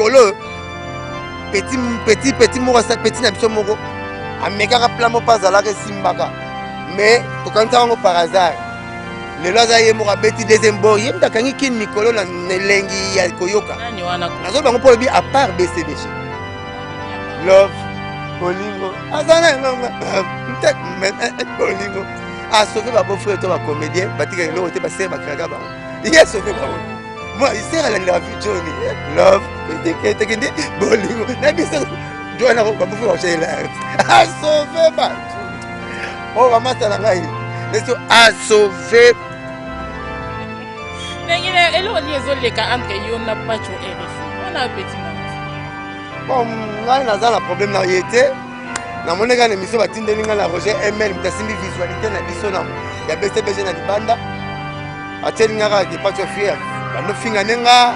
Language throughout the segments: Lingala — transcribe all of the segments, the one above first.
mikolo petit moko sa petit na biso moko amekaka plamo pazalaka simbaka mais tokanisa ngo par hasard lelo aza ye moko abeti deuxième bord ye mutakangi kini mikolo na elengi ya koyoka nazo bango mpo lobi à part BCBG love bolingo azana ngonga bolingo a sauvé ba beau frère to ba comédien batika eloko te basere bakraka bango ye sauvé bango moi il sert à la vie Johnny love tekende bolingo na biso Johnny ko ba beau frère la a sauvé ba oh ramata na ngai leso a sauvé nengile eloko liezoleka entre yo na pacho RFI on a petit bon ngai naza na problème na yete na moneka na émission batindeli nga na Roger ML mtasimbi visualité na biso na ya BCBG na libanda ateli nga ka pacho fier bano finga nenga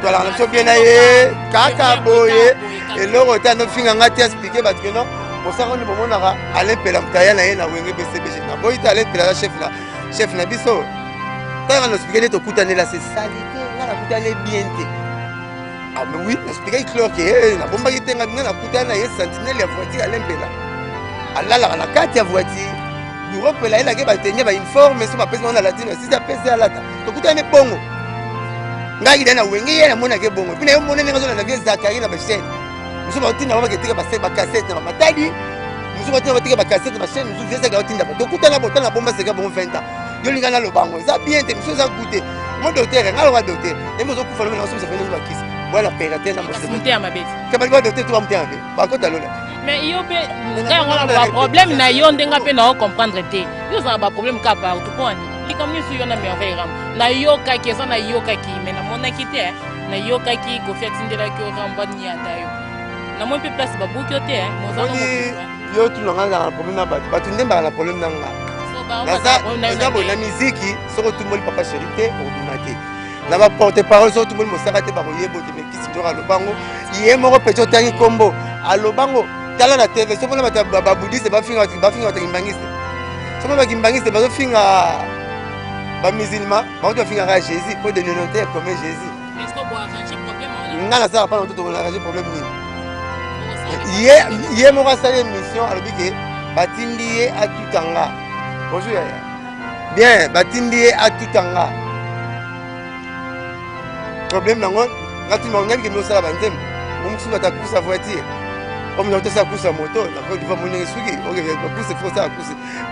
tola na bien na ye kaka boye eloko ta no finga nga ti expliquer parce que non mosako ni bomonaka alempela mtaya na ye na wenge BCBG na boyi ta alempela chef na biso ta nga no expliquer to kutanela c'est salité nga na kutane bien te. Ah mais oui, expliquer clair que la bombe qui tenga na kutana ye sentinelle ya voiture alempela. Alala la carte ya voiture. Bureau pela ila ke ba tenye ba informe so ba pesa na latino si ta pesa alata. To kutane bongo. Ngai dana wenge ye na mona ke bongo. Pina yo mona nenga zo na vie Zakari na ba chaîne. Muso ba tinda ba ke tika ba cassette na matadi. Muso ba tika ba cassette na chaîne, muso vie Zakari tinda ba. To kutana botana bomba seka bon 20 ans. Yo linga na lobango. Ça bien te muso za goûter. Mon docteur, ngalo ba docteur. Et muso ku fallo na so ça fait nous ba kiss. Voilà, pérate na monte à ma bête. Comment va doter toi monter avec? Par contre alors. Mais yo pe quand on a un problème na yo ndenga pe na comprendre te. Yo ça ba problème ka pa tout point. Li comme ni sur yo na merveille ram. Na yo ka kesa na yo ka ki mais na mona kité na yo ka ki ko fait ndela ki o ramba ni ata yo. Na mo pe place ba buki yo te mo za no. Yo tu longa na problème na ba. Ba tu ndemba na problème na nga. Na ba na musique, so ko tout le monde papa chérie ordinateur. Na ba porte-parole so tout le monde mosaka te ba koyebo te mais kisi ndora lobango ye moko pecho tangi kombo alobango tala na TV so pona ba budiste ba finga ta kimbangiste so pona kimbangiste ba so finga ba musulman ba to finga ka Jésus pour de noter comme Jésus est-ce que boire arranger problème na ça pas tout on arranger problème ni ye moko sala mission alobi ke batindi ye atutanga bonjour ya bien batindi ye atutanga problème nango ngati mo nyabi ke mo sala banzem mo musu bata kusa voiture comme nous ça kusa moto na ko diva moninga suki oke ba kusa faut ça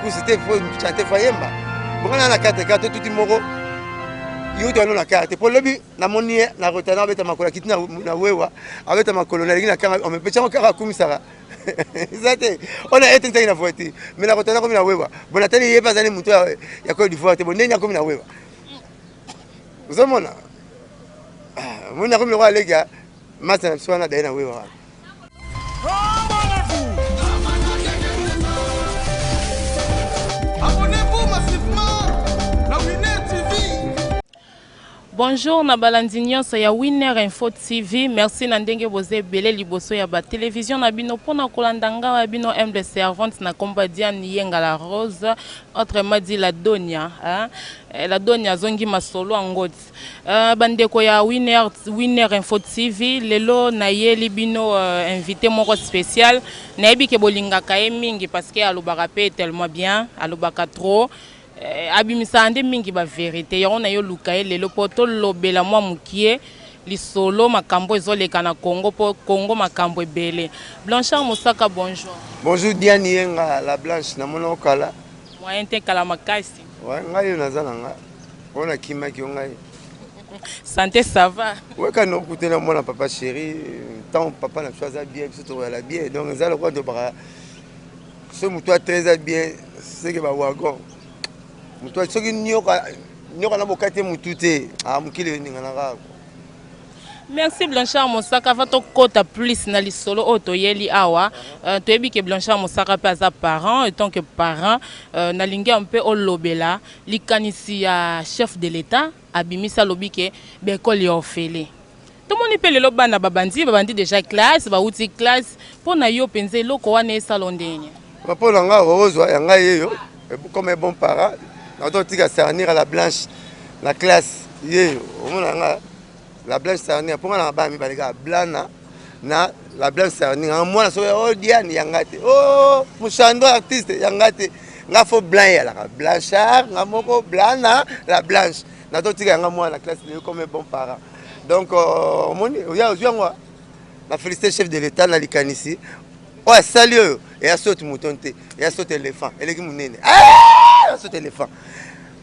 kusa te faut chanter fayemba bongana na carte tout moko yo to na carte pour lobi na monie na rotana beta makola kitina na wewa abeta makolo na lingi na kanga on me pecha kaka kumisara zate on a été na voiture mais na rotana comme na wewa bona tani yeba zani muto ya ko divoire te bonenya comme na wewa uzomona mon ami le roi les gars maintenant soit na daina wewa abonnez-vous massivement la Winner TV. Bonjour na balandi nyonso ya Winner Info TV. Merci na ndenge boze bele liboso ya ba télévision na bino pona kolanda ngawa bino humble servante na kombadia Niyenga la Rose autrement dit la Donia hein? La Donia zongi masolo angoti bandeko ya Winner Info TV lelo na yeli bino invité moko spécial na yebi ke bolinga kae mingi parce que alobaka pe tellement bien alobaka trop abimisa ande mingi ba vérité yo na yo lukae lelo poto lobela mwa mukie lisolo makambo ezoleka na Congo po Congo makambo ebele. Blanchard Mosaka bonjour. Bonjour Diane Yenga la Blanche na mono kala moyen te kala makasi ouais ngai nazana nga ona kima ki ngai santé ça va ouais quand on écoute na mona papa chéri tant papa na choisi bien surtout la bien donc ça le quoi de bras ce muto très bien c'est que ba wagon muto soki nyoka na bokate mutute mukile ninga na kako. Merci Blanchard Mosaka va to kota plus na lisolo otoyeli awa to yebi ke Blanchard Mosaka pe za parent et tant que parent na lingi un peu olobela likanisi ya chef de l'état abimisa lobike be école ya ofele to moni pe lelo bana babandi déjà classe ba uti classe pona yo penze loko wana esalo ndenye Papa nga ozwa ya nga yeyo comme un bon parent na to tika servir à la Blanche la classe yeyo omona nga la blanche sarni pour nga na ba mi balega blana na la blanche sarni nga mwana so oh Diane yangate oh mushando artiste yangate nga fo blanc ya la blanchard nga moko blana la blanche na to tika nga mwana classe de comme un bon parent donc moni ya ozwa na félicité chef de l'état na likanisi oh salut et a saute mouton te et a saute éléphant eleki munene ah a saute éléphant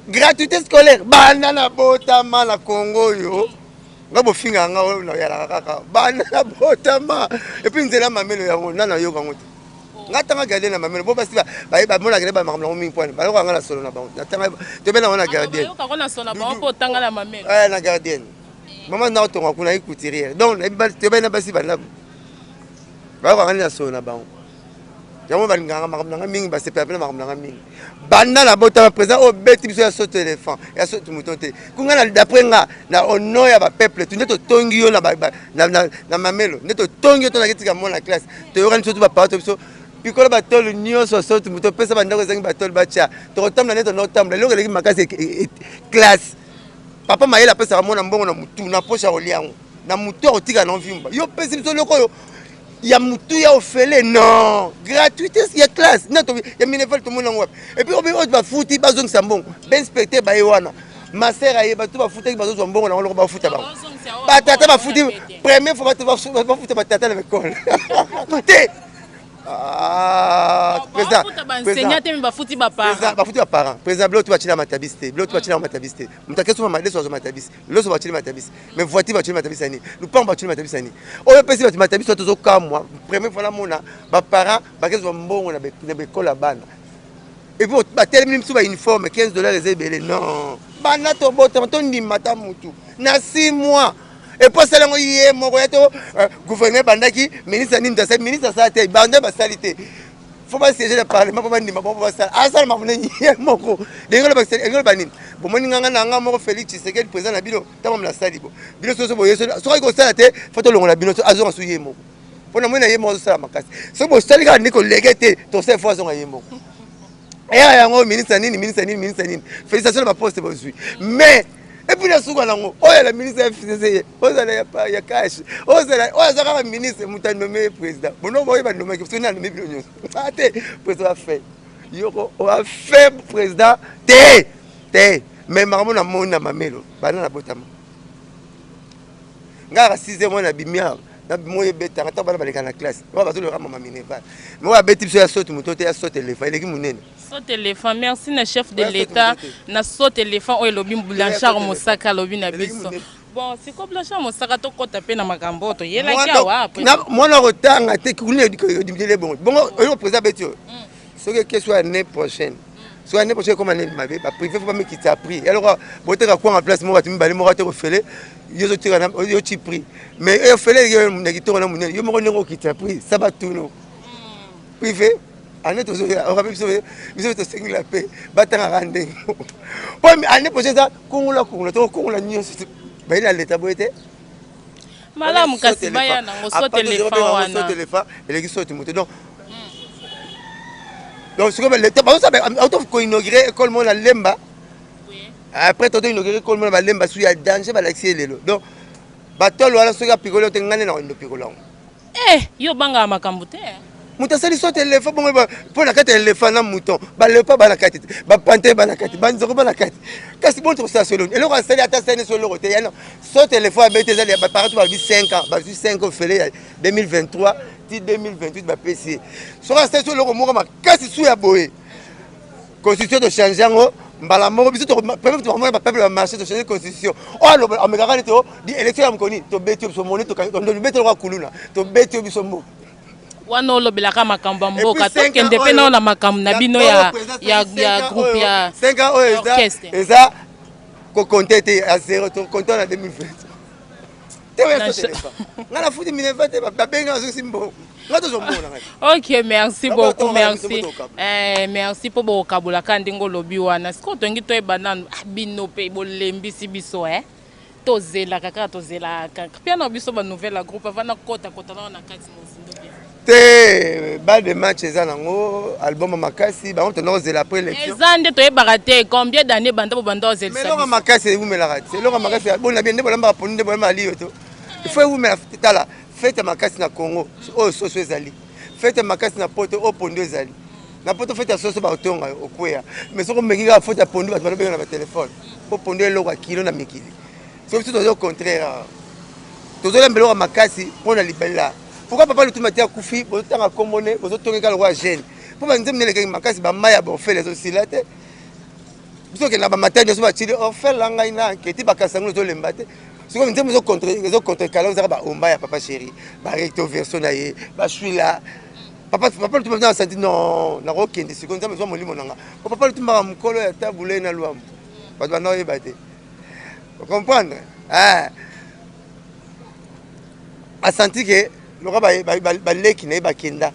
gratuité scolaire bana na botama na Congo yo ngabo finga nga na ya kaka bana na botama et puis nzela mamelo ya ngona na yo kango ngatanga garder na mamelo bo basi ba mona gele ba makamla mingi point ba ko nga na solo na ba natanga to bena wana garder yo ka na solo na ba po tanga la mamelo na garder maman na to ngakuna ikutiriere donc to bena basi bana ba ko nga na solo na ba yango balinganga makamla mingi ba se pepela makamla mingi banda la bota présent au beti biso ya saute éléphant ya saute mouton te kunga na d'après nga na ono ya ba peuple tu neto tongi yo na mamelo neto tongi yo to na kitika mona classe to yorani surtout ba parto biso pikola ba tolo nyonso saute mouton pesa banda ko zangi ba tolo ba tia to tamla neto no tamla lo keleki makasi classe papa mayela pesa mona mbongo na mutu na pocha oliango na mutu otika na vimba yo pesa biso loko yo ya mutu ya ofele non gratuité ya classe neto ya mineval tout monde ngwa et puis on va fouti bazong sambongo ben spectateur ba yewana ma sœur aye ba tout ba fouti ba zo mbongo na ngolo ba futa ba tata ba fouti première fois ba futa ba tata na école te président enseignant te ba futi ba parents président blotu ba chila matabiste blotu ba chila matabiste mutake soma made so matabiste loso ba chila matabiste mais voiture ba chila matabiste ni nous pas ba chila matabiste ni o pesi ba matabiste to zo kamwa première fois na mona ba parents ba kezo mbongo na be kola bana et puis ba tellement msu ba uniforme $15 ezebele non bana to bota to ndimata mutu na 6 mois et puis ça lango yé moko ya to gouverneur bandaki ministre nini de ministre ça te bande ba salité faut pas siéger le parlement pour ndima pour ça asa ma mona yé moko ngolo ba ngolo ba nini bo moni nganga na nga moko Félix Tshisekedi président na bino tamo la sali bo bino so bo yeso so ko sala te faut to longo na bino azo su yé moko pona mona yé moko sala makasi so bo sali ka niko legete to se fois so yé moko ya yango ministre nini félicitations ba poste bo suis mais et puis la souga nango oya la ministre FCC ozala ya cash ozala ka ministre muta nommé président bono boye ba nommé parce que na nommé bino nyonso ate président a fait yoko o a fait président te mais makambo na mona mamelo bana na botama ngara 6e mois na bimia na moye beta ngata bana baleka na classe ba bazo le rama minerval mo ba beti biso ya saute muto te ya saute éléphant eleki munene saute éléphant merci na chef de l'état na saute éléphant o elobi Blanchard Mosaka lobi na biso bon siko Blanchard Mosaka to kota pe na makambo to yela kia wa après na mona rotanga te kune dimile bon o président beti ce que soit l'année prochaine soit l'année prochaine comme année mabe ba privé faut pas me quitter à prix alors boteka quoi en place mo batimi bali mo rate refele yo tira na yo ti prix mais e fele yo na kitoko na munene yo mo ngo quitter à prix ça va tout no privé année to on va biso to sengi la paix batanga rande po année prochaine ça kungula nyonso ba ila leta boete malamu kasi baya na ngoso téléphone wana so téléphone eleki so ti moto donc ce que l'état ba ça auto ko inaugurer école mo na Lemba après to inaugurer école mo na Lemba sous ya danger ba l'accès lelo donc ba tolo wala so ka pikolo te ngane na ndo pikolo yo banga makambo te muta sali so téléphone bon pour la carte éléphant na mouton ba le pas ba la carte ba panté ba la carte ba nzoko ba la carte kasi bon to ça solo et le sali ata sali solo roté ya non so téléphone ba te zali ba partout ba 5 ans ba 5 ans fele 2023 2028 ba PC so ka sali solo mo ma kasi sou ya boye constitution de changer ngo mbala moko biso to premier to ba peuple ba marché de changer constitution o lo ameka ni to di élection am koni to beti so moni to beti ko kuluna to beti biso mo wana olobelaka makambo ya mboka tokende mpe nao na makambo na bino ya groupe ya 5 ans eza kokonte te à 0 to konte na 2020 te oya téléphone ngana futi minerva te babenga azosi mbo ngato zomona ok merci beaucoup merci po bokabolaka ndenge olobi wana siko tongi toyeba nanu bino mpe bolembisi biso tozelaka kaka tozelaka mpe na biso banouvelle ya groupe avana kotakota nao na kati mozindo bien te bas de match eza nango album makasi bango tona kozela après élection eza nde toyebaka te combien d'années banda bobanda ozelisa mais eloko makasi ewumelaka te eloko makasi bona bien nde bolambaka poni nde bolamba aliyo to il faut ewumela tala fete makasi na Congo oyo soso ezali fete makasi na poto oyo pondo ezali na poto fete ya soso baotonga okweya mais soki omeki kaka fete ya pondo bato balobenga na batelefone po pondo eloko ya kilo na mikili soki biso toza au contraire tozolemba eloko makasi mpo na libela pourquoi papa lutuma te akufi bozotanga kombone bozotongeka lokwa jeune mpo banzembe nelekaki makasi bamai ya borfele ezosila te biso okenda bamatani nyonso batili orfele ngai na nketi bakasango ezolemba te sikoyo nzembe ezokontre kala ozaka baomba ya papa chéri barecto verso na ye bashwila papa lutuma na santi non nakokende sikoyo nzambe ezwa molimo nanga po papa lutumaka mokolo ya tabule na lwambo bato banda oyeba te ocomprendre asanti ke loka baleki na ye bakenda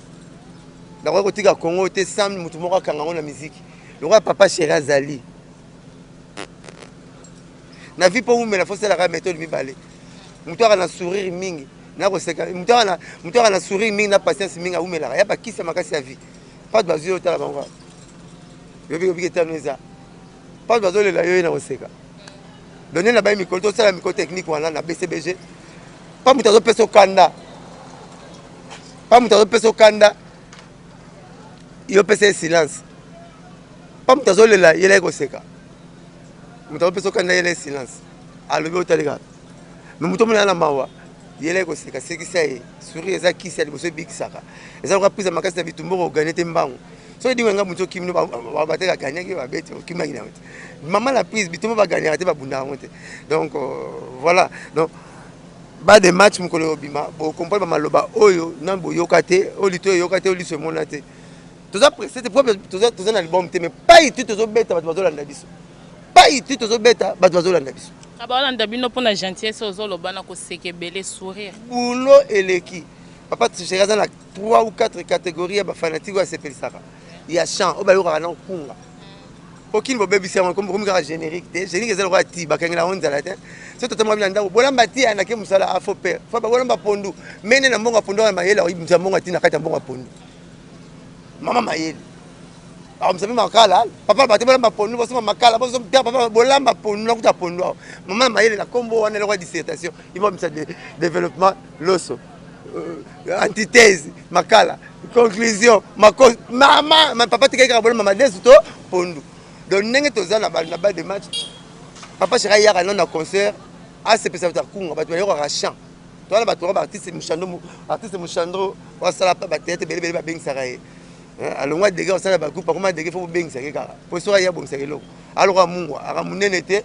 nakoki kotika Congo te sans motu moko akanga ngo na miziki loka papa chéri azali na vie mpo umela fosalaka méthode mibale motu aka na sourire mingi nakoseka motu aka na sourire mingi na patience mingi aumelaka ya bakisa makasi ya vie pate bazwi otala bango yobiki etano eza pate bazolela yo ye na koseka donne na baye mikolo tosala mikolo technique wana na BCBG pa moto azopesa okanda pa moto azopesa okanda yo pesa ye silence pa moto azolela yela ye koseka moto azopesa okanda yela ye silence alobi otaleka me moto omona na mawa yela ye koseka sekisa ye sourire eza kisi ya liboso ebikisaka eza loka prise makasi na bitumboko ogane te mbango soki dingo nga moto okimi bateka ganyaki babeti okimaki nango te mama na prise bitumbo baganyaka te babundaka yango te donc voilà donc bas de match mokolo obima bokomprendre bamaloba oyo na boyoka te olito oyoka te oliso emona te toza presse te toza na libom te mais pas itu tozobeta bato bazolanda biso pas itu tozobeta bato bazolanda biso abalanda bino mpona gentillesse ozoloba na koseka ebele sourire bulo eleki papa chéri aza na 3 ou 4 catégories ya bafanatike oyo asepelisaka ya chant oyo bayokaka na nkunga okini bobebisi yango komi kaka générique te générique eza lokola ti bakangela yango nzala te so totamboka bina ndako bolamba ti andake mosala afo pere fa babolamba pondu mene na mbongo ya pondu ya mayele akoyibisa mbongo ti na kati ya mbongo ya pondu mama mayele akomisa mpe makala papa bate bolamba pondu bosoma makala papa bolamba pondu nakuta pondu awo mama mayele na kombo wana eloko ya dissertation ibomisa développement loso antithèse makala conclusion mama papa tikaki kaka bolamba madesu to pondu donc ndenge toza na bas de match papa chéri ayaka nano na concert asepesa bato akunga bato bayokaka chant towana bato waka baartiste mochandro wasala bateatre belebele babengisaka ye alongwa dege osala bagroupe akoma dege fo bobengisaki kaka po soki aya bongisaka eloko aloka mungwa aka monene te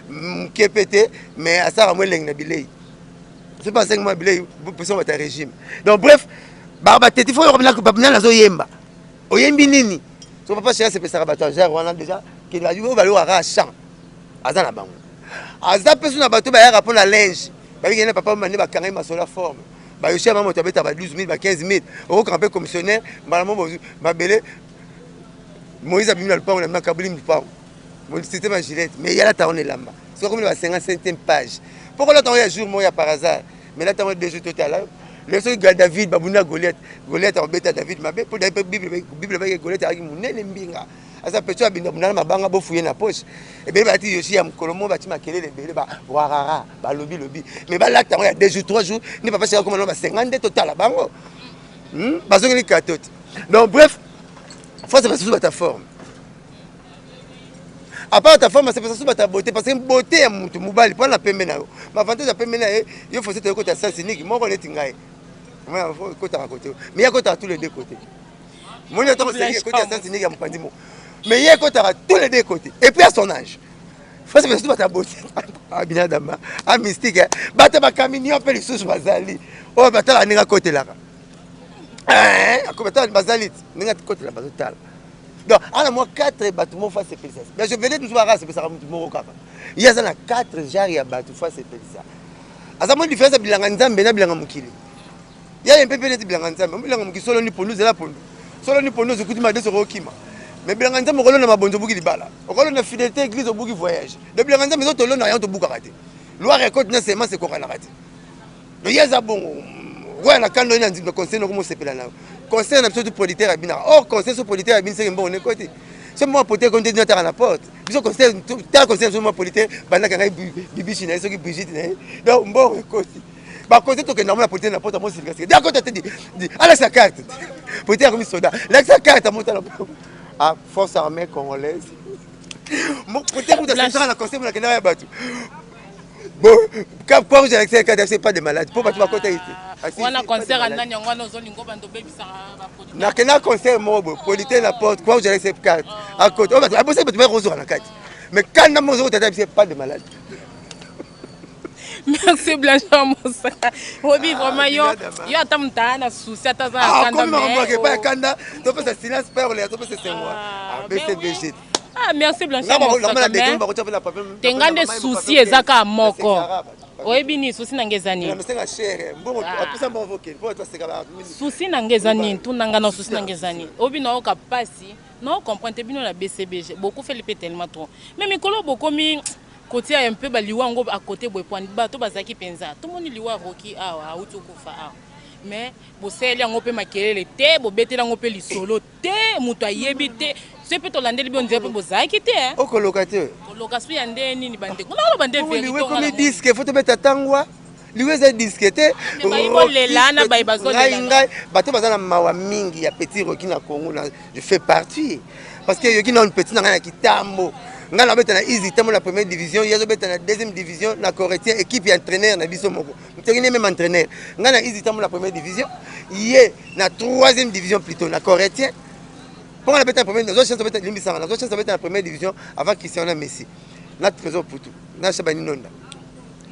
mokepe te mais asalaka mo elengi na bilei soki basengi mwa bilei poso bata régime donc bref bateti fo yoka bina azoyemba oyembi nini so papa chéri asepesaka bato ya genre wana déjà oyo balokaka champ aza na bango aza mpe so na bato bayaka mpo na linge babiki na papa mane bakanga ye masolo ya forme bayoshi ya mamoto abeta ba 12 000 ba 15 000 okokanga mpe commissionnaire mbala mo mabele moïse abimi na lupango na makabuli lupango système ya gilette mais yala tango na elamba soki akomi na ba 55e page mpo kolata yango ya jour moko ya par hasard mais lata yango 2 jours totala le soki David babunda Goliath akobeta David mabe mpo bible bayeke Goliath azalaki monene mbinga aza peto abinda munana mabanga bofuye na poche ebele bati yoshi ya mokolo mo bati makelele ebele warara balobi mais balata yango ya 2 jours 3 jours nde papa chéri akoma na ba 50 totala bango bazongeli katote donc bref force basusu bata forme à part ta forme c'est parce que bata beauté parce que beauté ya mutu mobali mpona pembe na yo mavantage ya pembe na ye yo faut te côté sens unique moko neti ngai moi côté à côté mais ya côté à tous les deux côtés mon temps c'est côté sens unique ya mopandi mo mais il y a tous les deux côtés et puis à son âge faut se faire ta beauté ah bien dama ah mystique bata ba caminion pe lisusu bazali oh bata la ninga côté là ko bata bazali ninga côté là bazotala donc ana moi 4 bâtiments face c'est ça mais je venais toujours à race c'est ça mo kaka il y a ça 4 genre ya bâtiments face c'est ça azamo différence bilanga nzambe na bilanga mukili il y a un peu peut-être bilanga nzambe bilanga mukili solo ni pondu zela pondu solo ni pondu zikuti ma deso kokima mais bilanga nzambe okolona mabonzo buki libala okolona fidélité église obuki voyage de bilanga nzambe ezotolona yango tobuka kate loi récolte na sema c'est kokana kate donc yeza bon ouais na kando ina nzimba conseil no komo sepela na conseil na biso politaire ya bina or conseil so politaire ya bina c'est bon on est côté c'est moi politaire quand dit na la porte biso conseil tel conseil so moi politaire bana ka bibi china so ki Brigitte na donc bon côté ba côté to que normalement politaire na porte moi c'est parce que d'accord tu dit allez sa carte politaire comme soldat la sa carte monta à force armée congolaise mon politaire pour dans la conseil pour la kenaya batu bon quand j'ai accès à c'est pas de malade pour battre côté ici on a concert à nani on a zone ngo bando baby ça na kena concert mobo polité la porte quoi j'ai accès carte à côté on va bosser tu vas rejoindre la carte mais quand na mozo tata c'est pas de malade. Merci Blanchard Moussa. Obi vraiment yo atamta na souci ataza kanda mais pas kanda to peut silence par les to peut c'est moi BCBG. Ah merci Blanchard Moussa. Tengande souci ezaka moko. Oyebi ni souci nangezani. Souci nangezani tunanga na souci nangezani. Obi na oka pasi. Non comprendre bino la BCBG. Beaucoup fait le tellement trop. Mais mikolo beaucoup mi côté un peu baliwa ngo à côté boy point bato bazaki penza. Tout monde liwa roki awa utu kufa awa. Mais boseli ngo pe makelele te bo betela ngo pe lisolo te muto ayebi te. C'est peut Hollande bien dire pour ça qui était hein. Au colocateur. Colocation yande ni bande. On a bande vérité. Oui, comme disque, faut te mettre tangwa. Lui c'est disqueté. Mais ba lelana ba bazo lelana. Bato bazana mawa mingi ya petit roki na Congo na je fais partie parce que yoki na une petite na kitambo. Nga na beta na easy tamo la première division, yazo beta na deuxième division na Corétien équipe ya entraîneur na biso moko. Mtengine même entraîneur. Nga na easy tamo la première division, yé na troisième division plutôt na Corétien. Pour la première division, la première division avant Cristiano Messi. Notre trésor pour tout.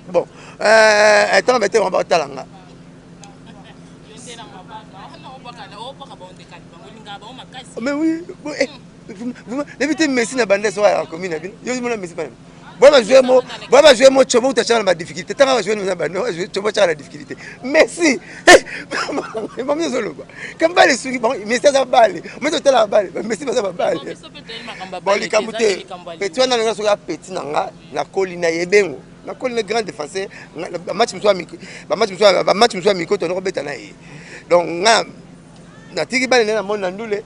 Bon, attends, on va talanga. Mais oui, vous évitez Messi na bande sur la commune. Yo dis moi Messi pas. Voilà jouer mon chobo tu as la difficulté. Tu vas jouer nous na jouer chobo tu as la difficulté. Messi. Bon mieux solo quoi. Comme balle sur bon Messi ça balle. Mais tu as la balle. Messi pas ça balle. Bon les kamute. Petit on a sur la petit na colina yebengo. Na colina grand défenseur. Match mso miko to no beta na yi. Donc na tiki balle na mon ndule.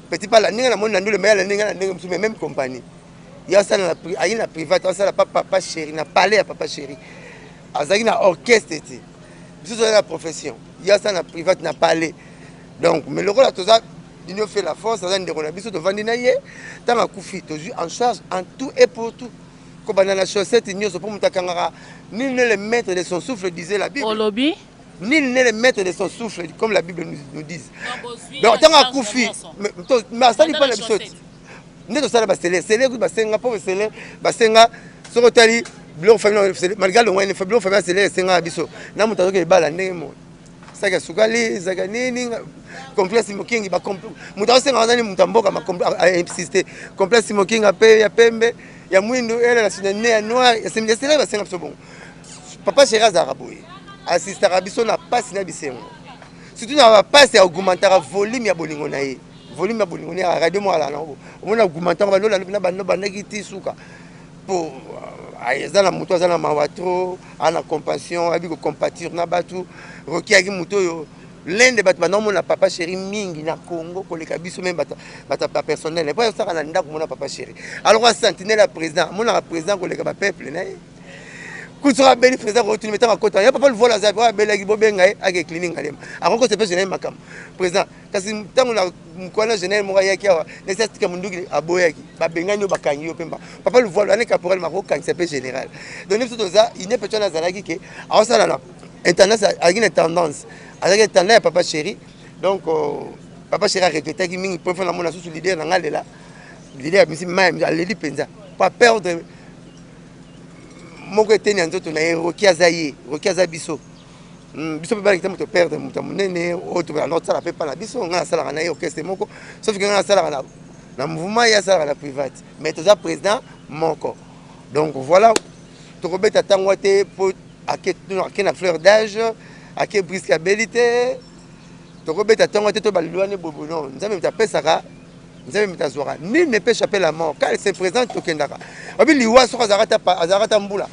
Petit pas la ninga na mon ndule mais la ninga na même compagnie. Il y a ça dans la private, ça papa chéri, na parlé à papa chéri. Azaki na orchestre était. Biso dans la profession. Il y a ça dans la private na parlé. Donc mais le rôle à tout ça, il nous fait la force, ça dans la biso de vendre na yé, tant ma koufi, tu en charge en tout et pour tout. Comme dans la chaussette, il n'y a pas mutakangara, nul n'est le maître de son souffle disait la Bible. Olobi Nul n'est le maître de son souffle comme la Bible nous dit. Donc tant ma koufi, mais ça n'est pas la biso. Nous sommes les basenga pour les basenga sokotali blo famille malgré le wine famille famille c'est les senga biso na mutazo ke bala ndemo saka sukali saka nini complexe smoking ba mutazo senga nani mutamboka ma insister complexe smoking ape ya pembe ya mwindo ele la sinene ya noir ya semia c'est là basenga biso bon papa chéri azaraboy assister biso na passe na bisengo surtout na passe ya augmenter volume ya bolingo na ye volume ya bolingo ya radio mo ala na on a augmenté na banda kiti suka pour ayezana moto azana mawatro ana compassion abi ko compatir na batu roki aki moto yo l'un batu bana mona papa chéri mingi na Congo ko le kabiso même bata personnel et pas ça na ndako mona papa chéri alors sentinelle la président mona président ko le ka peuple na Koutsura beli président ko tu mettre en côté ya papa le vola za ba belagi bo benga ake cleaning alema akoko se pese na makam président kasi tango na mkwana général mo yaki awa nécessité munduki aboyaki ba bengani bakangi yo pemba papa le vola ne caporal mako kan se pese général donc nous tout ça il n'est pas na zalaki ke awasala na intendance agine tendance avec tendance papa chéri donc papa chéri a regretté ki mingi pour faire la mona sous leader na ngalela leader misi même aleli penza pas perdre moko eteni ya nzoto na ye roki aza biso biso mpe balaki moto perdre moto monene oyo tobela notosala mpe mpa na biso ngai nasalaka na ye orchestre moko sauf ke ngai nasalaka na mouvement ye asalaka na private mais toza président moko donc voilà tokobeta ntango te mpo ake na fleur d'âge ake briske abeli te tokobeta ntango te to balilwani bobo non nzambe moto apesaka nzambe moto azwaka nul ne peut échapper la mort car c'est présent tokendaka obi liwa soko azalaka ta mbula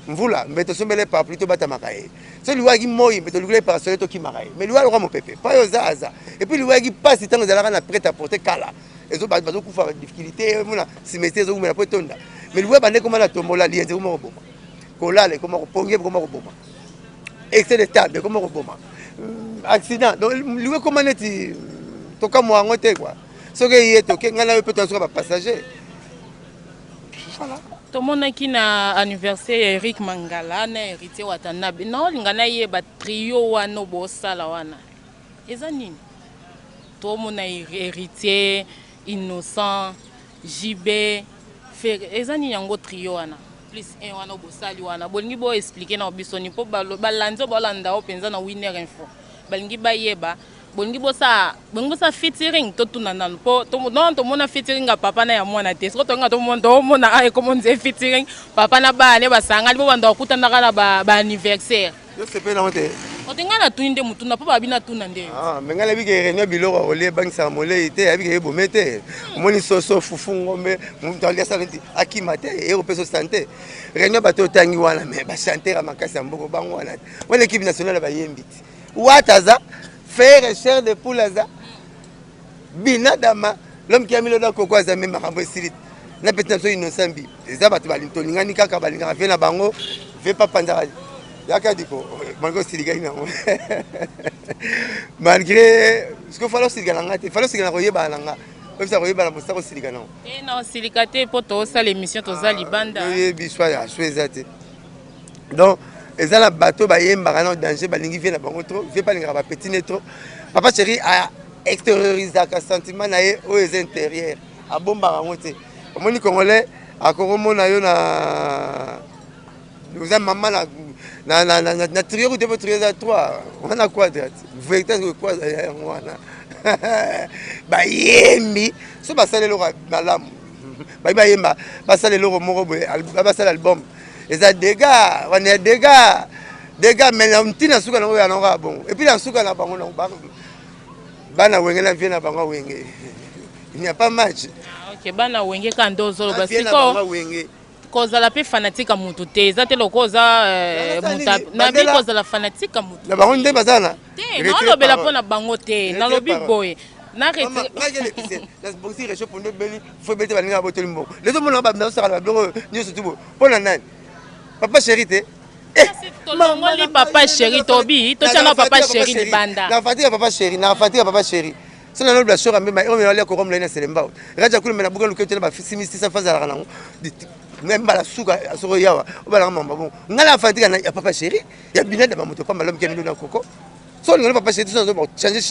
mvula mbeto sombele pa plutôt bata makaye so liwa ki moyi mbeto lugule par soleto ki makaye mais liwa lokwa mopepe pa yo zaza et puis liwa ki passe tango zalaka na prêt à porter kala ezo bazo kufa difficulté mona cimetière zo kumela potonda mais liwa bande komana tombola lienze ko moko boma kolale ko moko ponge ko moko boma excès de table ko moko boma accident donc liwa komana ti toka mo ngote quoi soki yeto ke ngana yo peut-être ba passager voilà. tomonaki na anniversaire ya Eric Mangala na héritier Watanabe na olingana yeba trio wana bosala wana eza nini tomona héritier innocent JB eza nini yango trio wana plus un wana bosali wana bolingi bo expliquer na biso ni po balanzo bolanda o penza na Winner Info balingi bayeba bolingi bosa featuring totuna nanu po non tomona featuring ga papa na ya mwana te siko tonga tomona ay comme on featuring papa na ba ne basanga bo banda okutana kana ba anniversaire yo sepe na mote otenga na tuninde mutuna po babina tuna nde mengala bike réunion biloko ole bangisa molei te abike ebomete omoni soso fufu ngombe muntu aliasa nti akima te europeso santé réunion bato tangi wana mais ba chanter makasi ya mboko bango wana wala équipe nationale ba yembi wataza faire cher de poulaza binadama l'homme qui a mis le dos koko azame makambo sirit na petit so innocent bi eza bato balintolingani kaka balinga vena bango ve pas pandara yaka diko mango siliga ina malgré ce que falo siliga nanga te falo siliga ko yeba nanga obisa ko yeba na bosa ko siliga na na siliga te po to sa l'émission to za libanda biswa ya chouezate donc eza na bateau bayembaka na danger balingi vie na bango trop vie balingaka bapetit ne trop papa chéri a extériorisaka sentiment na ye oyo eza intérieur abombaka yango te omoni congolais akokomona yo na oza mama na trio te po trio eza 3 wana quadrate vecteur quadrate yango wana bayembi so basala eloko malamu bayi bayemba basala eloko moko boye basala album eza dégâts on est dégâts mais na ntina suka na oya na bon et puis na suka na bango na bana wenge na vie na bango wenge il n'y a pas match OK bana wenge ka ndozolo basiko kozala pe fanatique mutu te eza te lokoza muta na bi kozala fanatique mutu na bango nde bazana te na lobela pona bango te na lobi boye na rete la boxi réchaud pour nous beli faut bete balinga boteli mbo les autres mon ba na sala ba bureau ni surtout pona nani papa chéri te tolongoli papa chéri tobi totiana papa chéri libanda na fatigue papa chéri so na nobla shora mbema o mela ko comme lena selemba raja kulu mena buga lukete ba simisi sa faza la kanango même la suka soko yawa o bala mamba bon ngala fatigue na ya papa chéri ya binada ba moto pa malom kemi na koko so ngala papa chéri so zo changer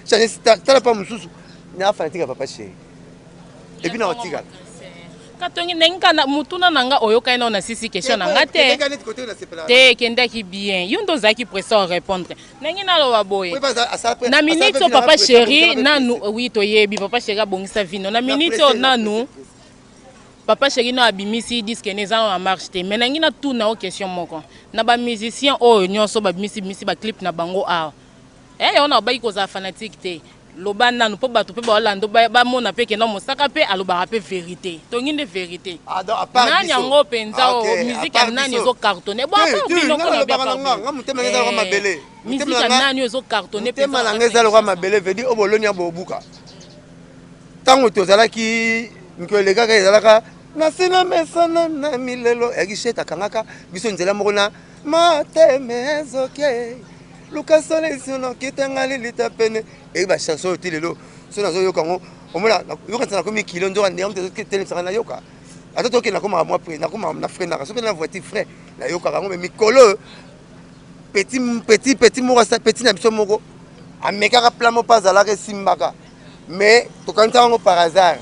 chaîne tala pa mususu na fatigue papa chéri et puis na otiga katongi nenga na mutuna nanga oyoka ina na sisi question nanga te te kendaki bien yundo zaki pression répondre nengi na lo baboye na minute papa chéri nanu oui to yebi papa chéri abongisa vino na minute nanu papa chéri no abimisi disque neza en marche te mais nengi na tuna o question moko na ba musicien o nyonso ba bimisi ba clip na bango a on a ba ko za fanatique te loba nanu po bato pe ba olando ba mona pe ke no mosaka pe aloba pe vérité tongi de vérité nani yango penza o musique ya nani zo cartonné bon bino ko na ba mutema ngeza ko mabele musique ya nani zo cartonné pe mutema ngeza ko mabele vedi o boloni ya bobuka tango tozala ki nkolega ka ezalaka na sina mesana na milelo ekisheta kangaka biso nzela moko na matemezo ke Lucas Soleil kitanga lita pene e ba chanson tilelo so nazo yoka ngo omona yoka tsana komi kilo ndo ande amte tele tsana yoka atoto ke na koma moi pre na koma na frère na so ke na voiture frère na yoka ngo me mikolo petit moko sa petit na biso moko ameka plan mo pas ala ke simbaka mais to kanta ngo par hasard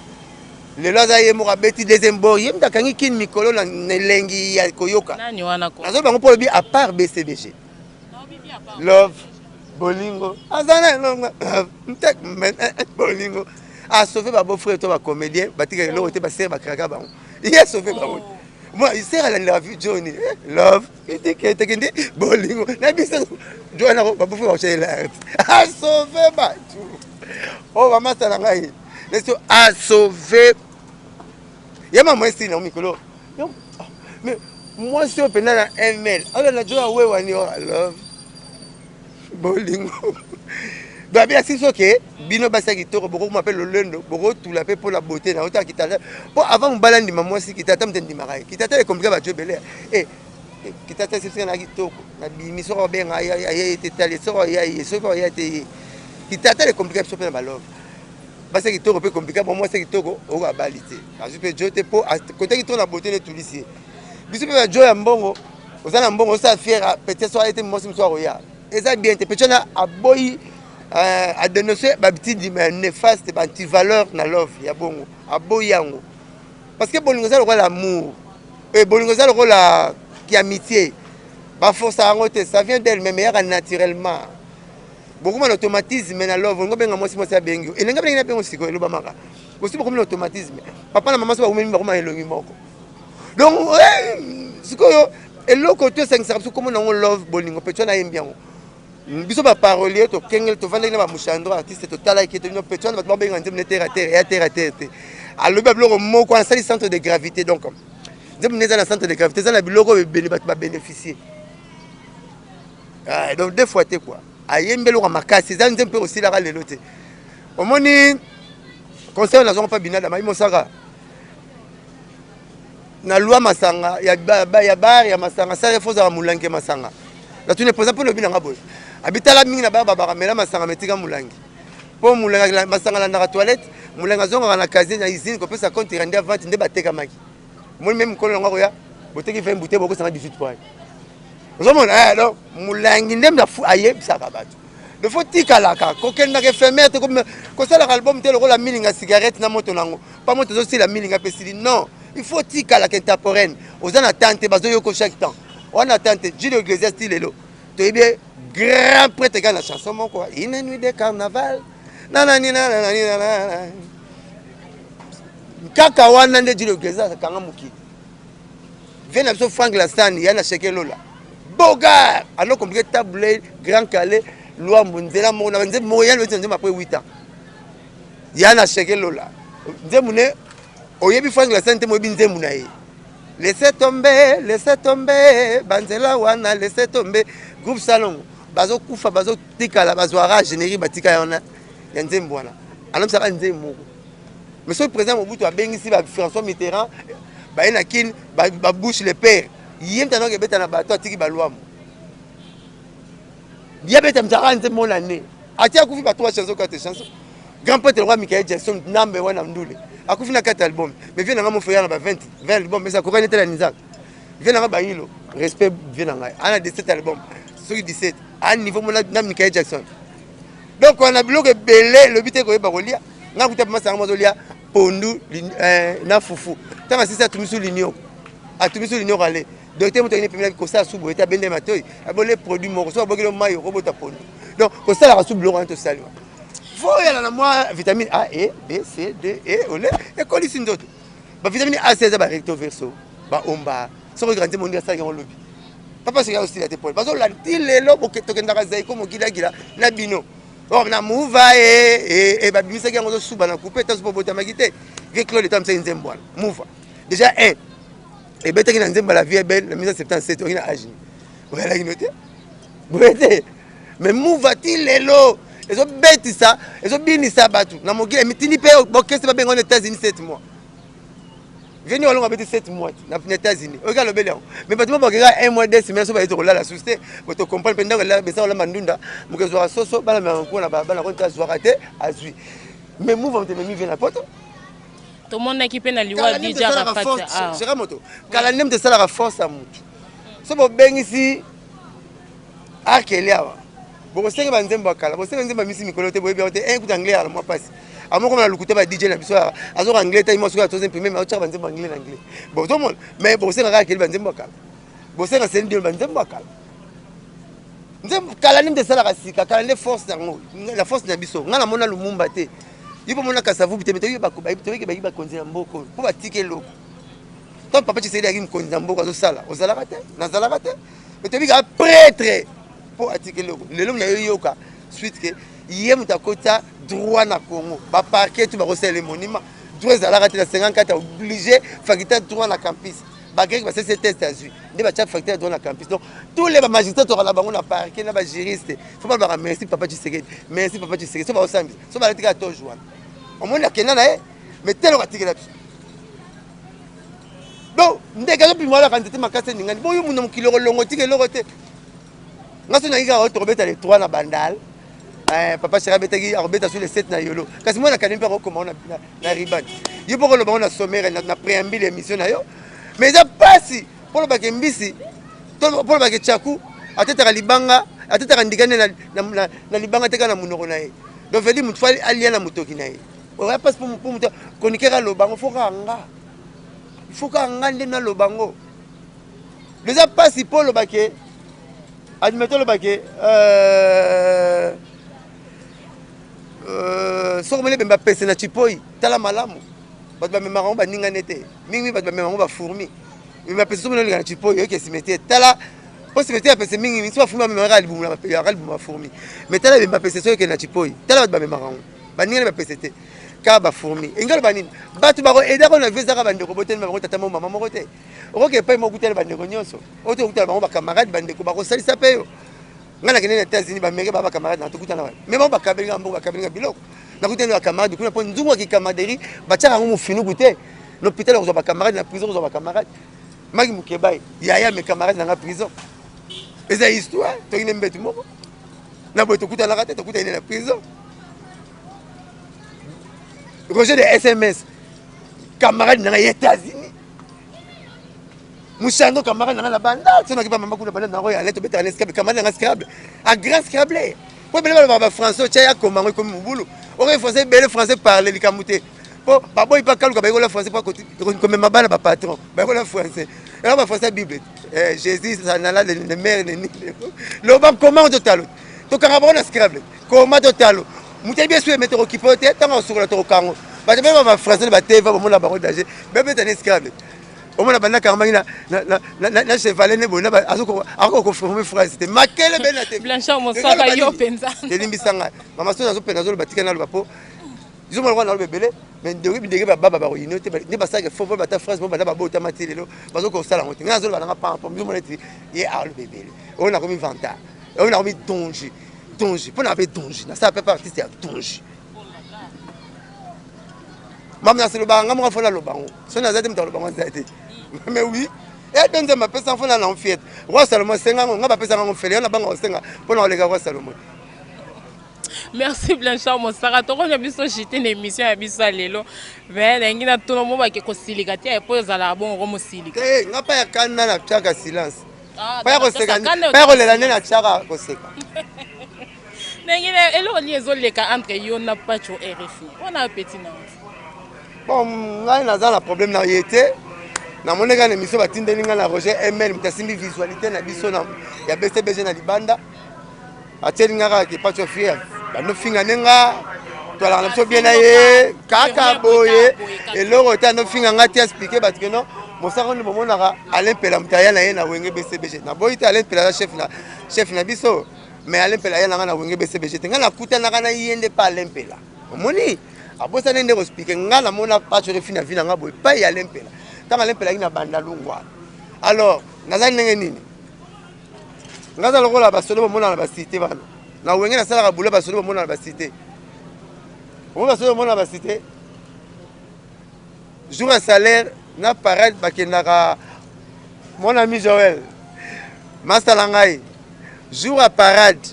le loza ye moko beti deuxième bord yem dakangi kin mikolo na lengi ya koyoka nani wana ko nazo bango pour bi à part BCBG love bolingo azana ntek bolingo a sauvé ba beau frère to ba comédien batika lo te ba ser ba kraka ba il a sauvé ba moi il sert à la vie Johnny love itike tekindi bolingo na bisa Johnny ba beau frère chez la a sauvé ba oh ba masala ngai laisse a sauvé yama moi si na mikolo mais moi si open na ml alors na joa we wani love bolingo ba bien si soke bino basa kitoko boko m'appelle le lendo boko tout la paix pour la beauté na ota kitala pour avant mbalandi maman si kitata mtendi makai kitata est compliqué ba jobele eh kitata c'est na kitoko na bimiso ko benga ya tetali so ya so ya te kitata est compliqué so pe na love basa kitoko pe compliqué pour moi c'est kitoko o ba balité parce que jote pour côté kitoko na beauté ne tout lycée biso pe ba joy ya mbongo ozana mbongo ça fier peut-être soit été moi si soir ya eza bien te peut na aboyi à dénoncer ma petite néfaste anti valeur na love ya bongo aboyi yango parce que bolingo ça le l'amour et bolingo ça le la qui amitié ba force yango te ça vient d'elle même ya naturellement beaucoup de automatisme na love ngo benga moi si moi ça bengo et nga benga bengo siko eloba maka aussi beaucoup d'automatisme papa na maman so ba komemi ba koma elongi moko donc siko yo eloko to 5 comme on love bolingo peut na yembi yango biso ba parolier to kengel to vanda na ba mushandro artiste to tala ki to no petron ba benga nzemne terre à terre et terre à terre alo ba bloko moko en sali centre de gravité donc nzemne za na centre de gravité za na biloko be ba bénéficier donc deux fois te quoi ayembelo ka makasi za nzempe aussi la lelo te omoni conseil na zongo pa binada mai mosaka na loi masanga ya bar ya masanga ça faut za mulange masanga la tu ne pose pas le binanga boy abitala mingi na baba bakamela masanga metika mulangi po mulanga masanga na toilette mulanga zonga na kazi na usine ko pesa compte rendre avant nde bateka maki moi même ko longa ya boteki 20 bouteilles boko 18 points ozomona donc mulangi ndem na fu aye bisaka bato le faut tikalaka ko kenda ke fermette ko sala album te lo la milinga cigarette na moto nango pas moto zo la milinga pesili non il faut tikalaka contemporaine ozana tante bazo yoko chaque temps on attend Julio Iglesias style lo to bien grand prêtre quand la chanson mon quoi une nuit de carnaval nanani nanani kaka wana nde Julio Iglesias kanga muki vient na so Frank Lassani yana cheke lola boga alors compliqué table grand calais loi monzela mo na nze mo yana nze après 8 ans yana cheke lola nze mune oyebi Frank Lassani te mo bi nze munaye laissez tomber banzela wana laissez tomber groupe salon bazo kufa bazo tikala bazo ara générie batika yana ya nzembo wana alors ça va nzembo monsieur le président Mobutu a bengisi ba François Mitterrand ba ina kin ba bouche le père yem tano ke beta na bato atiki balwamu ya beta mtaka nzembo la ne atia kufi ba 3 chansons 4 chansons grand poète le roi Michael Jackson number 1 amdule akufi na 4 albums mais vient na mon frère na ba 20 albums mais ça kokani tela nizak vient na ba hilo respect vient na ngai ana 17 albums sur 17 à niveau na Michael Jackson donc on a bloqué belé le but ko ba kolia nga kuta pa masanga mozolia pondu na fufu tama sisa tumisu linio atumisu linio kale docteur moto ni pemela ko sa subo eta bende matoy abole produit mo so bokelo mayo robota pondu donc ko sala ka subo lo to salwa faut y a moi vitamine A et B C D E olé et colisi ndoto ba vitamine A c'est ba recto verso ba omba so ko grandi mondia sa ngolo lobby papa c'est aussi la tepole parce que la tilelo boketo kenda ka zai ko mo gila na bino or na mouva et ba bimisa ki ngozo suba na couper tas bobota magite ke Claude tam c'est nzembo mouva déjà un et beta ki na nzembo la vie est belle 1977 on a agi voilà qui noté boete mais mouva tilelo ezo betisa ezo binisa batu na mogile mitini pe bokese ba bengo aux États-Unis 7 mois venu olonga beti 7 mois na États-Unis oka lo bele mais batu bokeka 1 mois 2 semaines so ba ezo kolala susté boto comprendre pendant que la besa ola mandunda mukezo wa soso bala me ko na bala ko ta zwa raté azui mais mouvement te mi vient na poto tout le monde équipé na liwa DJ Rafat ah c'est moto kala nem te sala ka force à mutu so bo bengisi akeliawa boko senge banzembo akala boko senge nzemba misi mikolo te boyebi ote un coup anglais ala moi passe amoko na lukuta ba DJ na biso azo anglais ta imoso ka tozen premier mais otcha banzembo anglais na anglais bon tout le monde mais boko senga ka keli banzembo akala boko senga sen dio banzembo akala nzembo kala nim de sala ka sika kala ne force yango la force na biso ngana mona lumumba te yipo mona kasavu bite meto yiba ko ba yiba konzi na mboko po ba tike loko donc papa Tshisekedi aki mkonzi na mboko azo sala ozalaka te nazalaka te meto bika prêtre pour attiquer le long na yoka suite que hier mutakota droit na Congo ba parquet tu ba recer les monuments droit za la rater 54 obligé fakita droit na campus bagrec basese test azwi nde batia facteur dans la campus. Donc tous les magistrats tokala bango na parquet na bagiriste faut pas leur merci papa Tshisekedi, merci papa Tshisekedi, so ba osambi so ba letika to joindre omoni akenda na ye mais tel okatikela biso. Donc ndeka zo pimwa la quantité makase ningani boyo muno mukilo longo tikeloko te ngaso na ngi ka tobeta les 3 na bandal. Papa Chira betaki arbeta sur les 7 na yolo kasi moi na kanimpa ko comment na riban yo poko lo bango na sommaire na préambule émission na yo mais ça passe pour le baké mbisi pour le baké chaku ateta libanga ateta ndikane na libanga teka na munoko na ye donc veut dire mutu alia na mutoki na ye on va pas pour mutu konikera lo bango faut kanga ndé na lo bango déjà passe pour le baké admettons le baké soko mele bemba pese na chipoi tala malamu bato bamemaka ngo baningane te mingi bato bamemaka ngo bafourmi bemba pese soko mele na chipoi yoke cimetière tala po cimetière pese mingi so bafurmi bamemaka alibuma fourmi mais tala bemba pese so yoke na chipoi tala bato bamemaka ngo baningane bapese te kaka bafourmi engalo banini bato bako edako na vezaka bandeko botelema bango tata mo mama moko te okoki epai moko kutala bandeko nyonso oto okutala bango bakamarade bandeko bakosalisa mpe yo ngana kene na États-Unis ba meke ba camarade na tukutana wapi mais bon ba kabelinga mbo ba kabelinga biloko na kutana ba camarade kuna po nzungu ki camaraderie ba tshaka ngo mufinu kute l'hôpital ko ba camarade na prison ko ba camarade maki mukebai yaya mes camarades na prison eza histoire to ine mbetu moko na bo tukutana kate tukutana na prison Roger de SMS camarade na États-Unis Moussando camarade dans la bande, c'est nous qui va maman kuna bande na roya letto beta na scrabble camarade na scrabble a grand scrabble po bele ba français tia comment comme mubulu o français bele français parler likamute po babo ipa kaluka ba yola français pas côté comme mabana ba patron ba yola français et là ba français bible Jésus ça na la le mère ni le ba comment total to karabona na scrabble comment total muté bien sûr mettre okipote tant sur la to kango ba ba français ba teva ba mona ba danger bebe ta scrabble au moins la campagne na chevalet ne bona ako former phrase c'était makele benate Blanchard Mosaka yo penza telimbisanga mama so nazo penza zo batika na lobapo zo mwana na lobebele mais ndenge baba ba ko inote ne basaka fo bata phrase bo bana babo tamati lelo bazo ko sala ngote ngazo bana pa pa zo mwana ti ye a lobebele on a comme inventa on a comme donji pour na pe donji na ça peut pas artiste ya donji Maman c'est le banga mo fa la lobango so na zate mta lobango zate mais oui et donc ma personne fona na enfiette roi Salomon senga nga ba pesa nga fele na banga senga pona olega roi Salomon. Merci Blanchard Mosaka to konya biso jité na émission ya biso lelo mais ngi na tono mo ba ke ko silika te po ezala bon ro mo silika eh nga pa ya kana na chaka silence pa ya ko seka pa ya ko lela na chaka ko seka ngi elo liezo leka entre yo na pacho RFI on a petit na bon ngai naza na problème na yete na moneka na émission batindeli nga na Roger ML mutasimbi visualité na biso na ya BCBG na libanda ateli nga ka pacho fier bano finga nenga to la biso bien na ye kaka boye eloko ta no finga nga ti expliquer parce que non mosaka ni bomona ka Alain Pela mutaya na ye na wenge BCBG na boyi ta Alain Pela chef na biso mais Alain Pela ya na wenge BCBG nga na kutana kana yende pa Alain Pela omoni abosa nende ko expliquer nga na mona pacho refina vina nga boye pa ya Alain Pela kama lempela ina banda lungwa alors nazali ndenge nini ngaza lokola basolo bomona na basité bana na wenge na sala ka bula basolo bomona na basité on basolo bomona na basité jour à salaire na parade bakendaka mon ami Joël master langai jour à parade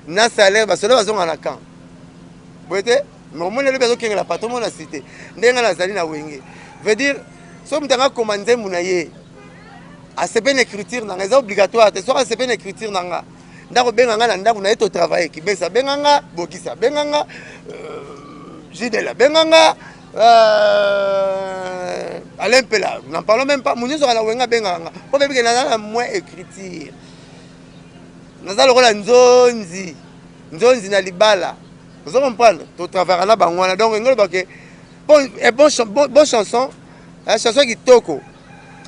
na salaire basolo bazonga na camp boete mais mon le bezo kenga la patron na cité ndenga nazali na wenge veut dire so mutanga commandé munaye a c'est bien écriture nanga c'est obligatoire te soit c'est bien écriture nanga ndako benganga na ndako na eto travailler ki besa benganga bokisa benganga jidela benganga Alain Pela n'en parlons même pas munyo so la wenga benganga po bebe na moins écriture nazalo kola nzonzi na libala vous comprenez to travailler na bangwana donc ngolo ba ke bon chanson la chanson qui toko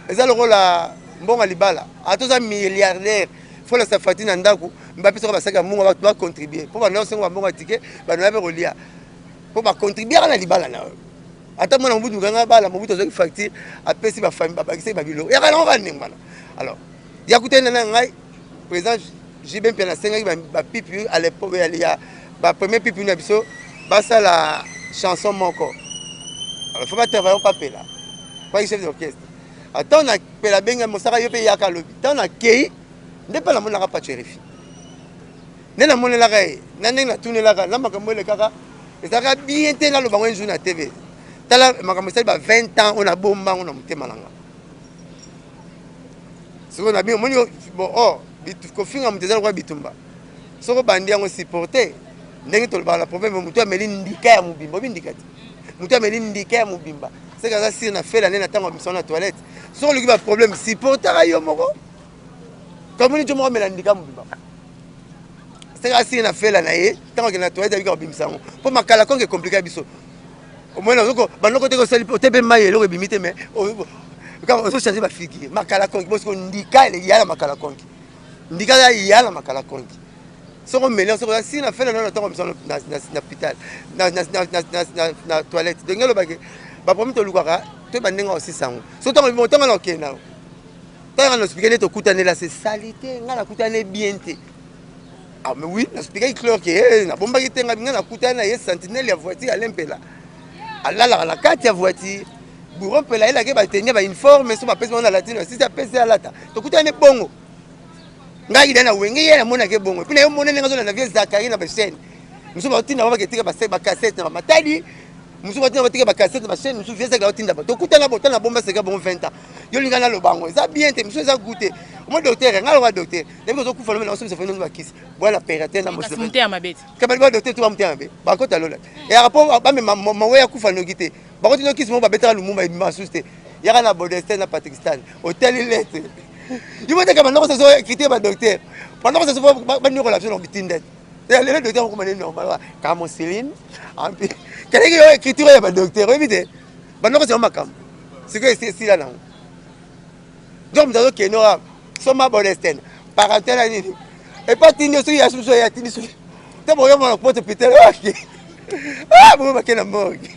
eza lokola mbonga libala atoza milliardaire faut la safati na ndako mbapi soko basaka munga ba contribuer pour ba no sengo mbonga ticket ba no ba rolia pour ba contribuer na libala na ata mwana mobutu nganga bala mobutu azaki facture apesi ba famille babakisi ba bilo ya kala on va ningwana alors ya kutena na ngai président j'ai bien na senga ba pipi à l'époque il y a ba premier pipi na biso basa la chanson moko alors faut pas travailler pas pela pas chef d'orchestre attends na pela benga mosaka yo pe ya ka lobi tant na kei nde pa la mona ka pa cherifi nena mona la kai na nena tune la ka na makambo le kaka ezaka bien te na lo bango jour na TV tala makambo sel ba 20 ans on a bomba on a mutema nanga siko na bien moni bon oh ko finga muteza kwa bitumba soko bandi yango supporter ndenge to la problème mutu ameli ndika ya mubimba bindikati mutu ameli ndika ya mubimba c'est que ça si na fait l'année na tango mission na toilette soko le ba problème supporter ayo moko comme ni jomo amela ndika mubimba c'est que si na fait la naie tango ke na toilette avec bimisa ngo pour makala konge compliqué biso au moins loko banoko te ko sali te be maye loko bimite mais quand on changer ba fiki makala konge parce que ndika ile yala makala konge ndika ya yala makala konge soko mélange soko si na fait na tango mission na hôpital na toilette donc ngelo ba ke ba promis to lukaka to bandenga aussi sango so tango montango na okena tango na expliquer to kutane c'est salité ngala kutane bien te. Ah mais oui, l'expliquer clair que na bomba qui tenga binga na kutana ye sentinelle ya voiture alempela. Alla la carte ya voiture. Bourron pela ila ke ba tenir ba uniforme so ba pese na latino si ça pese alata. To kutane bongo. Ngai dana wenge ye na mona ke bongo. Puis na yo mona nga zo na vie Zakari na ba chaîne. Muso ba tina ba ke tika ba cassette na matadi. Muso ba tina ba tika ba cassette na chaîne, muso vie Zakari tinda ba. To kutana botana bomba seka bon 20 ans. Yo linga na lo bango. Ça bien te muso za goûter. Moi docteur ngalo wa docteur depuis que kufa na somo sefano ba kisi voilà pérate na mosi monter à ma bête kabali ba docteur tu va monter à be ba kota lola et rapport ba me mawe ya kufa no gite ba koti no kisi mo ba betala lumumba ibima suste ya na Bodestin na Pakistan hôtel lettre il m'a dit que maintenant ça soit quitter ba docteur pendant que ça soit ba ni relation no bitindet et le docteur ko mané normal comme Céline en puis quel est que écriture ya ba docteur éviter pendant que c'est makam c'est que c'est là non donc nous avons que nous Soma Bodestin, parentèle à nini. Et pas tini sur ya souso ya tini sur. Te boyo mo porte péter. Ah bon ba kena morgue.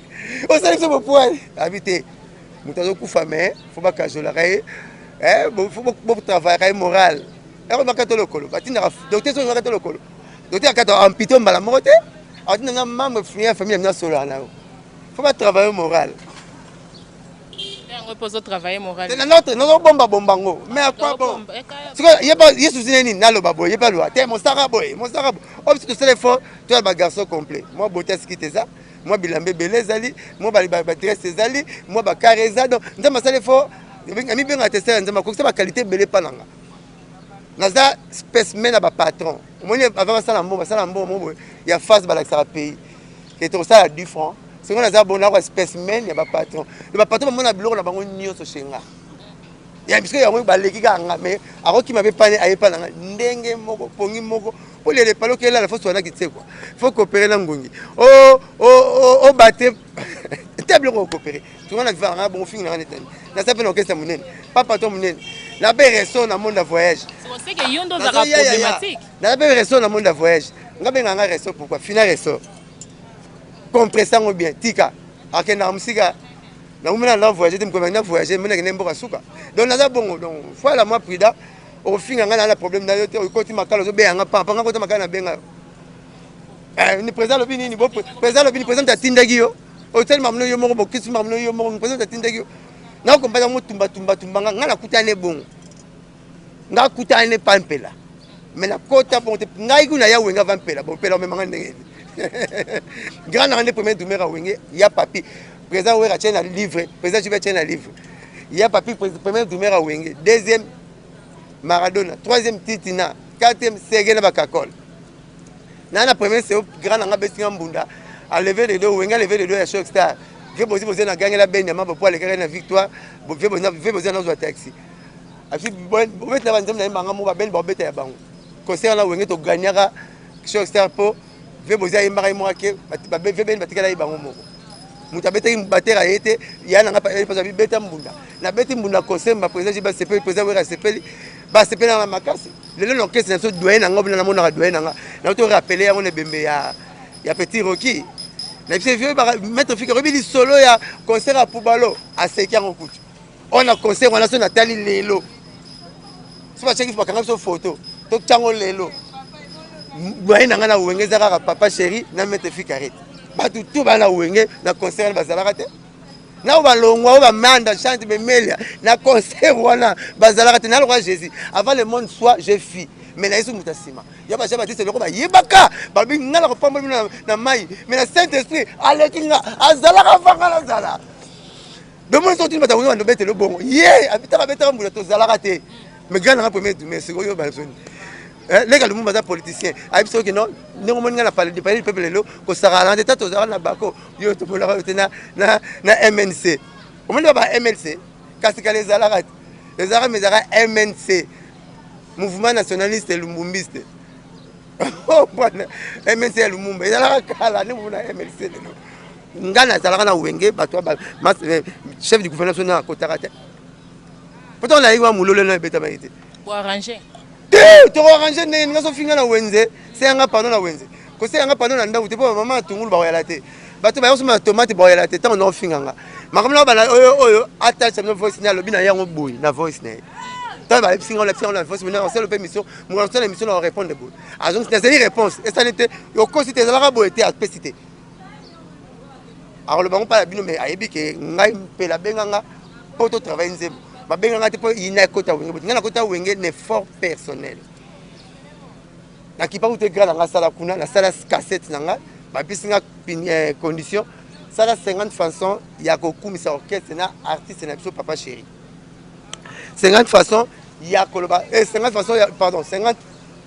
O sali so mo poil. Habité. Mutazo kufa mais faut pas cajola ré. Bon faut travailler moral. Et on va kato lokolo. Batina docteur so kato lokolo. Docteur kato ampito mbala mote. Atina nga membre famille na solo na. Faut pas travailler moral. On repose travailler moral. C'est notre bomba bombango. Mais à quoi bon? C'est que y a pas Yesu zineni nalo babo, y a pas loi. T'es mon saraboy. Oh si tu sais fort, tu es un garçon complet. Moi beauté ce qui t'es ça. Moi bilambe belezali, moi ba dresse ezali, moi ba careza donc nzama sale fort. Ami bien attester nzama ko ba qualité belé pananga. Naza spécimen à ba patron. Moi avant ça la mbo, il y a face ba la pays. Et tout ça à 10 francs. C'est qu'on a ça bon là spécimen ya ba patron. Le patron mon na biloko na bango nyonso chenga. Ya parce que ya mo ba leki ka nga mais ako ki m'avait pas ayepa na ndenge moko pongi moko pour les palo que là la faut soit qui quoi. Faut coopérer na ngongi. Oh batte table ko coopérer. Tout le monde a vu un bon film na netani. Na ça fait l'orchestre monene. Pas patron monene. La belle resto na monde de voyage. C'est que yondo za problématique. Na belle resto na monde de voyage. Ngabe nga resto pourquoi final resto. Compressant bien tika akena musika na umena na voyager dem comment voyager mena ke nembo kasuka donc naza bongo donc fois la moi prida au finga ngana na problème na yote ko ti makalo zo be nga papa nga ko ta makana benga ni président le bini ni bo président le bini président ta tindagi yo hôtel mamno yo moko bokisi mamno yo moko président ta tindagi yo na ko mbala mo tumba nga na kutane bongo nga kutane pampela mais na kota bon ngai kuna ya wenga vampela bon pela memanga ndenge grand année premier doumera wenge ya papi président wera tient un livre président tu vas tient un livre ya papi premier doumera wenge deuxième Maradona troisième Titina quatrième Sergei Bakakol na premier c'est grand nga besinga mbunda a lever les deux wenge lever les deux à Shock Star que vous na gagner la Benyama pour aller gagner la victoire vous besoin dans un taxi asi bon mettre na banzem na mbanga mo ba ben ba beta ya bango concert na wenge to gagnera Shock Star po ve boza yembaka moake ba ve ben batikala ibango moko muta beta batera yete yana nga pa beta mbunda na beti mbunda concert ba président ba CP président wera CP ba CP na makasi lelo l'orchestre na so doyen na ngobi na mona doyen na to rappeler on e bembe ya petit Rocky na biso vieux maître fika rebi solo ya concert à Poubalo à Sekiango kutu on a concert on a son Nathalie lelo so ba cheki bakanga so photo to tchango lelo boye na ngana wenge zaka papa chéri na maître fika arrête ba tout ba na wenge na concert bazalaka te na ba longwa ba manda chante bemelia na concert wana bazalaka te na roi Jésus avant le monde soit j'ai fui mais na yesu mutasima ya ba jaba tise loko ba yebaka ba bingala ko pamba na mai mais na saint esprit alekinga azalaka vanga na zala de mon sorti ba tawo ndo bete lo bongo ye abitaka beta mbula to zalaka te mais gana nga premier mais c'est yo ba zone les gars le monde ba politicien abiso que non ngo mon ngana parler du peuple lo ko sara na tata to zala na bako yo to bola ko na MNC o monde ba MLC kasika les zalaka les zalaka mais zalaka MNC mouvement nationaliste lumumbiste oh bwana MNC lumumba ezala kala ne mona MLC lelo ngana ezala na wenge bato ba chef du gouvernement na kotaka te pourtant na yiwa mulolo na beta maite pour arranger to arranger ne ngaso finga na wenze c'est nga pardon na wenze ko c'est nga pardon na ndangu te po mama tungulu ba yala te bato ba yosuma tomate ba yala te tant on finga nga makamla ba oyo attache na voice na lobi na yango boy na voice na dans la psy on la force maintenant on sait le permission moi on sait l'émission on répond de bout ah donc c'est une réponse et ça n'était au considéré ça la beauté à spécité alors le banc pas la bino mais ayebi ke ngai pe la benganga pour tout travailler nzembo ba benganga te po ina kota wenge ngana kota wenge ne fort personnel na ki pa ou te grade nga sala kuna na sala cassette nanga ba bisinga condition sala 50 façons ya ko kumisa orchestre na artiste na biso papa chéri 50 façons il y a 50 façons pardon 50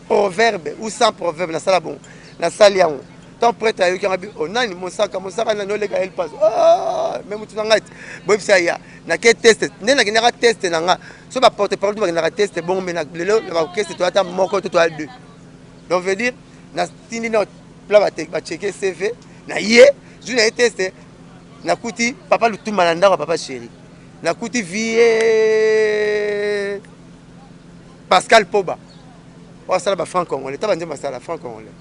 proverbes ou 100 proverbes na sala bon na saliango tant prêtre ayo ki ngabi onani mosaka na no lega el passe ah même tu ngati bo bisa ya na ke test ne na kinaka test na nga so ba porte parole ba kinaka test bon mais na lelo ba orchestre to ata moko to al deux donc veut dire na tindi na pla ba checker CV na ye je na test na kuti papa lutumba na ndako papa chéri na kuti vie Pascal Poba o sala ba franc congolais taba nzemba sala franc congolais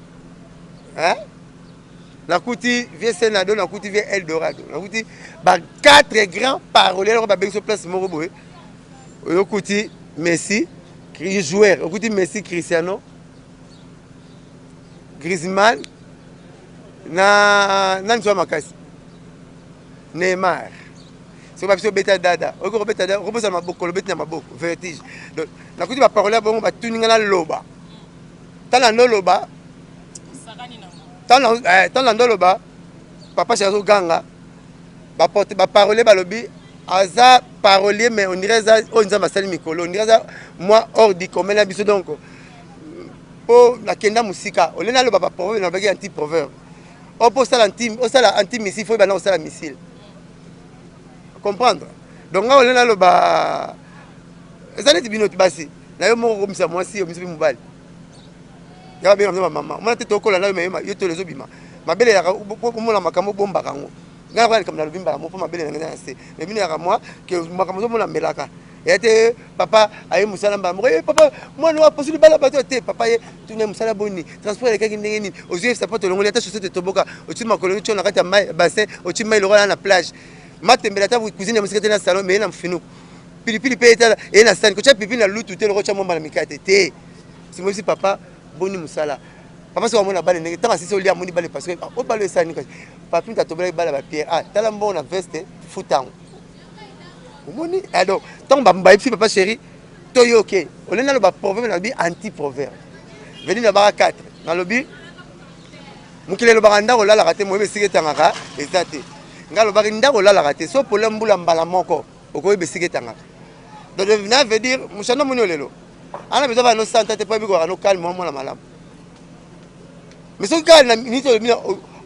hein na kuti vie Senado na kuti vie Eldorado na kuti ba quatre grands paroliers ba benso place moko boy o kuti Messi joueur o kuti Messi Cristiano Griezmann na nzo makasi Neymar c'est pas beta dada o ko beta dada ko bosa maboko lo beta maboko vertige donc na kuti ba parole bongo ba tuninga na loba tala no loba tala no loba papa chazo ganga ba porte ba parole ba lobi aza parolier mais on dirait ça on nza masali mikolo on dirait ça moi hors du commun na biso donc po na kenda musika olena loba ba proverbe na bagi anti proverbe o po sala anti missile faut ba na sala missile comprendre donc on est là le bas ça n'est pas basi na yo moko komisa mwasi yo misibi mobali ya be na mama mona te tokola na yo me yo to lezo bima mabele ya komona makambo bomba kango ngala kwa kamna lubimba mo po mabele na ngana se mais bino ya moi que makambo mona melaka et papa aye musala mba mo papa moi no aposuli bala bato te papa ye tu ne musala boni transport le kaki ndenge nini ozu sa poto longo leta chaussette toboka otu makolo ni chona kati ya bassin otu mai lokola na plage matembela ta cuisine ya musika na salon mais na mfinu pilipili pe eta et na sani ko cha pipi na lutu te loko cha momba na mikate te si mo si papa boni musala papa so mona bale ndenge tanga sisi olia moni bale parce que o bale sani ko papa ta tobela bale ba pierre ah tala mbona veste futango omoni alors tant ba mba papa chéri to yoke olena lo ba proverbe na bi anti proverbe veni na ba 4 na lobi mukile lo ba ndako olala kate mo be siketanga ezate ngalo ba ndako olala kate so pole mbula mbala moko okoyi be siketanga donc ça veut dire mushana moni olelo ana besoin ba no santé te pa bi ko no calme mo na malamu mais so ka na minute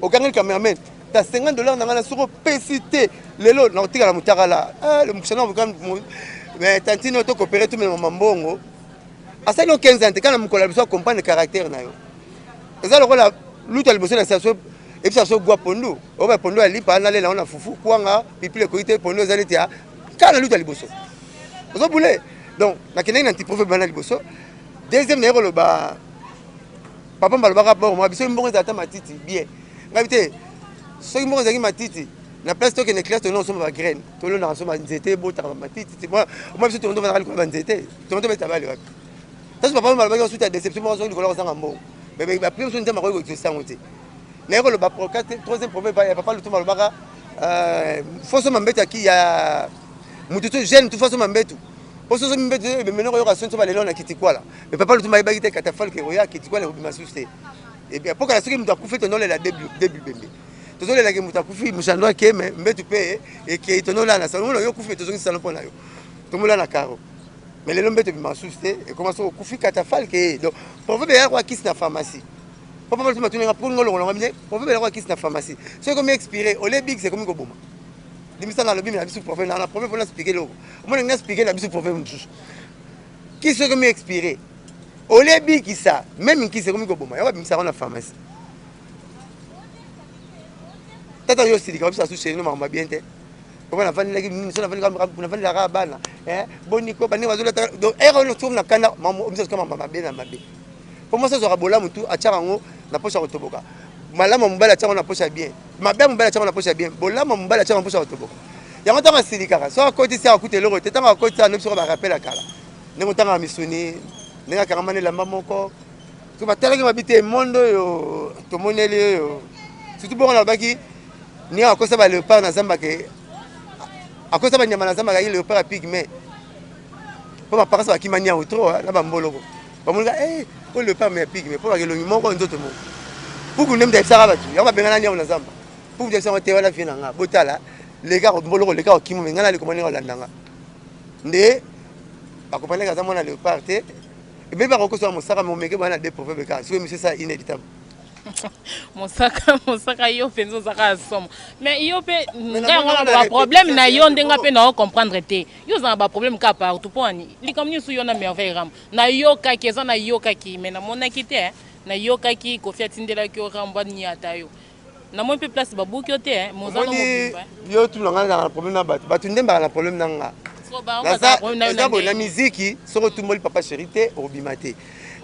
o gangel cameraman ta $50 na ngana soko pesité lelo na otika la mutaka la le mushana quand mais tantino to coopérer tout même mambongo asa no 15 ans kana mukola biso comprendre caractère na yo eza lokola luta liboso na saso et puis saso gwa pondo o ba pondo ali pa na lela ona fufu kwanga pipile ko ite pondo zali tia kana luta liboso ozo boule donc na keneng na anti proverbe na liboso deuxième na lo ba papa mbalo ba rapport moi biso mbongo za ta matiti bien ngabite soki moko ezalaki matiti na place toke na classe tolona osomba bagraine tolona osomba nzete ebotaka matiti moi biso tondo vanaka likolo banzete tondo beta bale wapi taso papa malobaki osuta déception moko soki likolo kozanga mbongo baprime so nzambe akoki kokisango te naye koloba troisième problème ya papa lutu malobaka fo somba mbetu ya mutu to jeune tu fo somba mbetu po so somba mbetu ebemene koyoka soni so balelo na kitikwala me papa lutu mayebaki te katafalke oya kitikwala ekobima susu te epokala soki mutu akufi tonolela début bembe tozolelaki moto akufi moshando ake me mbetu mpe ekei tonolana salomona yo okufi me tozongisi salon mpo na yo tomolana karo me lelo mbetu ebima susu te ekoma so okufi katafalke ye donc proverbe eyaka akisi na pharmacie po papa tuma tunenga mpo ngolongolonga mine proverbe eyaka akisi na pharmacie so ekomi expiré olebik se ekomi koboma limisana alobi na biso proverbe na proverbe mpona explike loko omona ngi na explike na biso proverbe mosusu kisi ekomi expiré olebikisa même nkisi ekomi koboma yaka bimisaka na pharmacie tata yo silika biso asu chéri no makambo bien te poko navandilaki nini so navandilaka bana boniko bani bazolata donc ere ono tourne na kanda biso asuka makambo mabe na mabe po mwasi azwaka bolamu tu atiaka yango na poche ya kotoboka malamu ya mobali atiaka na poche ya bien mabe ya mobali atiaka na poche ya bien bolamu ya mobali atiaka na poche ya kotoboka yango ntango asilikaka so akotisi akuta eloko te ntango akotisi ano biso barapela kala ndenge ntango ya misuni ndenge akangama elamba moko so batalaki mabi te emondo oyo tomoneli oyo surtout bongo nalobaki ni akosa ba léopard na zamba ke akosa ba nyama na zamba ka léopard a pygmée po ba parasa ba kimania outro na ba mboloko ba mulika po léopard mais pygmée po ba kelongi moko nzoto mo puku ndem taisaka batu ya ba bengana nyama na zamba puku taisaka te wala fina nga botala leka ko mboloko leka ko kimu ngana le komani olandanga nde ba kopane ka zamba na léopard te ebe ba kokosa mosaka mo meke bana de proverbe ka so monsieur ça inéditable mosaka yo mpenza ozaka asoma mais yo mpe ngai wana baproblème na yo ndenge mpe na ocomprendre te yo ozanga baproblème ka partout mpo ani likambo nyonso yo na merveille ram nayokaki eza nayokaki mais namonaki te nayokaki kofi atindelaki yo rambo aniata yo namoni mpe place babuki yo te mozana mobimba yo tunanga na problème na bato nde mbaka na problème na nga eza boye na miziki soko tumboli papa chéri te obima te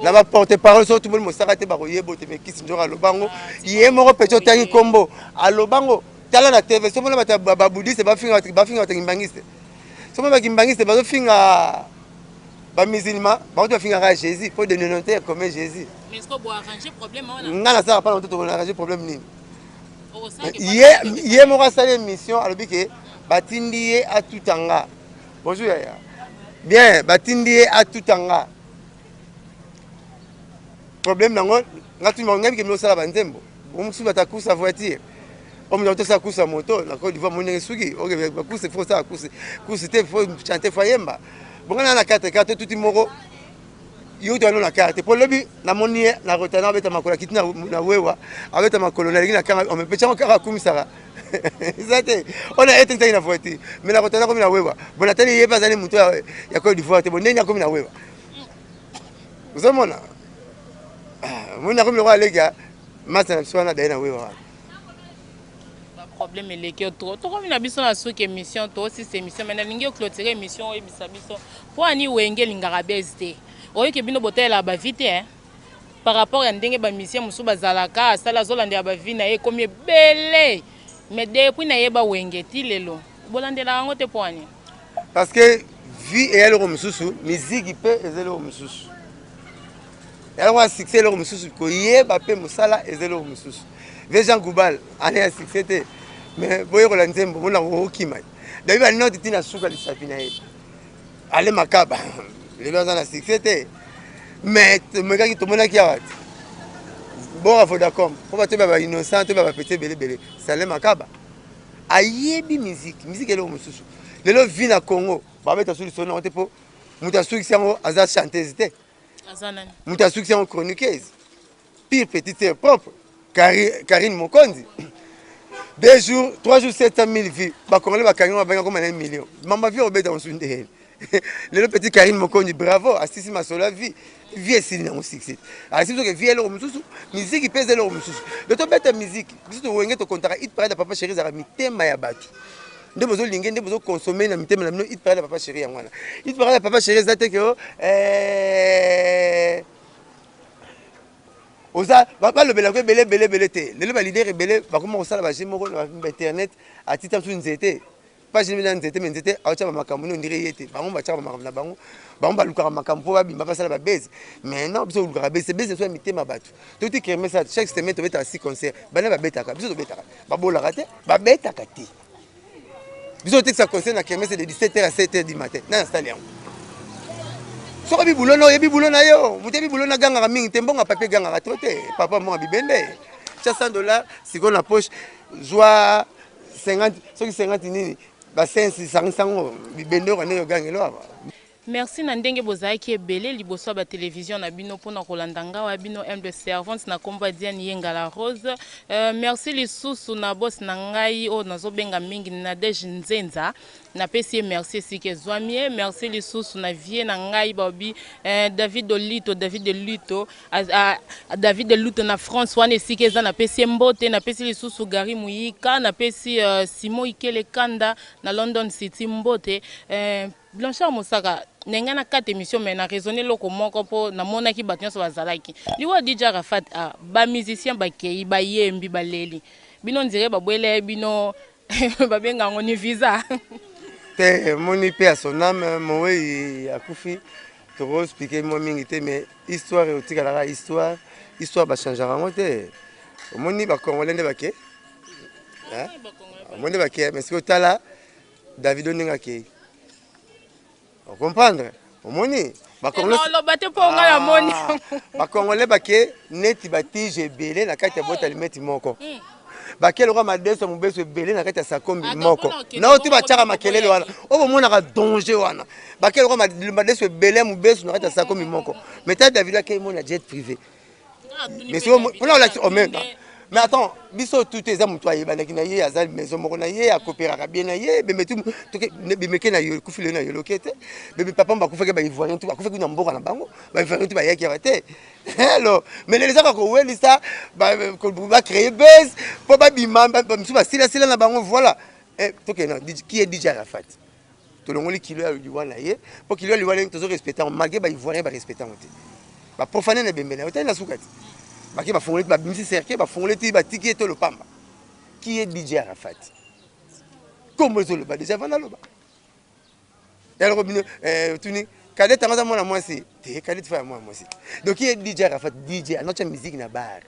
na ba porte parole so tumoli mosaka te bakoyebo te mekisi nzoka alobango ye moko peti otangi kombo alobango tala na tv so mona bato babudiste bafinga bato kimbangiste so mona bakimbangiste bazofinga bamusulman bakoti bafingaka jésus po dénoter comme jésus nga nasaka mpana moto tokoarrange problème nini ye moko asali émission alobi ke batindi ye atutanga bonjour yaya bien batindi ye atutanga problème nango ngatu ngai ke mosala banzembo omusu batakusa voiture omu ndoto sa kusa moto na Côte d'Ivoire monenge suki oke bakusa faut ça kusa te faut chanter fayemba bongana na carte tuti moko yo to na carte po lobi na moni na rotana beta makola kitina na wewa abeta makolo na lingi na kanga on me pecha kaka kumisaka zate ona ete ntai na voiture mais na rotana komi na wewa bona tani yeba zani muto ya Côte d'Ivoire te bonenya komi na wewa uzomona mona comme le roi les gars masa na swana daina wewa problème eleki trop to comme na biso na soki émission to aussi c'est émission mais na lingi clôturer émission ebisa biso po ani wenge lingaka beste oyoke bino botela ba vite par rapport à ndenge ba mission musu bazalaka sala zolanda ba vie na ye comme belé mais depuis na yeba wenge ti lelo bolandela ngo te po ani parce que vie et elle mususu musique peut ezelo mususu alors un succès le mususu ko yeba pe musala ezelo mususu Jean Goubal ane un succès te mais boye ko la nzembo mona ko kima david a note tina suka lisapina ye ale makaba le bazana na succès te mais me kaki to mona ki awat bon à Vodacom on va te ba innocent te ba petit belé ça le makaba ayebi musique ele mususu lelo vi na Congo ba beta solution na te po muta suki sango aza chanteuse te muta suki sango chroniqueuse pire petite sœur propre Karine Mokonzi 2 jours 3 jours 700 000 vues ba congolais ba kanyo ba comme 1 million mama vie obeta on sunde le petit Karine Mokonzi bravo assisi ma sola vie est na succès assisi que vie ele mususu musique pèse ele mususu de to beta musique biso to wenge to kontaka hit parade papa chéri za mitema ya batu nde bozo linge nde bozo consommer na mitema na mino hit parade papa chéri yangwana hit parade papa chéri za te que oza balobela ko belé te lelo ba leader belé bakoma kosala ba jemo na internet atita su nzete pas jemi na nzete mais nzete acha ba makambo no ndire yete bango ba cha ba makambo na bango baluka makambo ba bimba basala ba base mais non biso luka base so mitema batu to ti kerme ça chaque semaine to beta 6 concert bana ba betaka biso to betaka ba bolaka te ba betaka te biso te ça concert na kerme c'est de 17h à 7h du matin na installé yango soka bibulo no yebi bulo na yo mutebi bulo na ganga mingi te mbonga papier ganga to te papa mbonga bibende cha $100 siko na poche joie 50 soki 50 nini ba 500 bibende ko ne yo gangelo aba. Merci na ndenge bozaki ebele liboso ba télévision na bino pona kolanda ngawa bino humble servante na komba Diane Yengala Rose. Merci lisusu na boss na ngai o nazobenga mingi na Deje Nzenza na pesi merci sike zwamie merci lisusu na vie na ngai babi David Olito David Luto na France wane sike za na pesi mbote na pesi lisusu Gari Muyika na pesi Simo Ikele Kanda na London City mbote Blanchard Mosaka nengana 4 émissions mais na raisonner loko moko po na monaki bato nyonso bazalaki liwa DJ Arafat ba musicien bakei ba yembi baleli bino ndire babwele bino babenga ngoni visa te moni pe à son âme mowe akufi to expliquer moi mingi te mais histoire et otika la histoire ba changera ngote moni ba congolais nde bake hein moni bake mais ce que tala David Oninga ke on comprendre omoni bakongolais bakongolais bake neti batije belé na kati ya bota limeti moko bakele roi madeso mubeso belé na kati ya sakombi moko na oti bachaka makelele wana obo mona ka danger wana bakele roi madeso belé mubeso na kati ya sakombi moko meta David ake mona jet privé mais c'est on a la même mais attends biso tout est amu toi yebana kina ye azal maison moko na ye akopera bien na ye bembe tu bemeke na yo kufile na yo lokete bebe papa mba kufeke ba ivoirien tu akufeke na mboka na bango ba ivoirien tu ba yaki te hello mais les gens ko weli ça ba créer buzz pour ba bima ba msu ba sila na bango voilà to ke na qui est DJ Arafat to longoli kilo ya liwana ye pour kilo ya liwana to respecter malgré ba ivoirien ba respecter on te ba profaner na bembe na hôtel na sukati Baki ba fongoleti ba bimisi cercle ba fongoleti ba tiki to le pamba qui est DJ Arafat comment le ba déjà vana loba yalo robino tuni cadet tanga mona moi c'est te cadet fa moi si donc qui est DJ Arafat DJ anocha musique na bar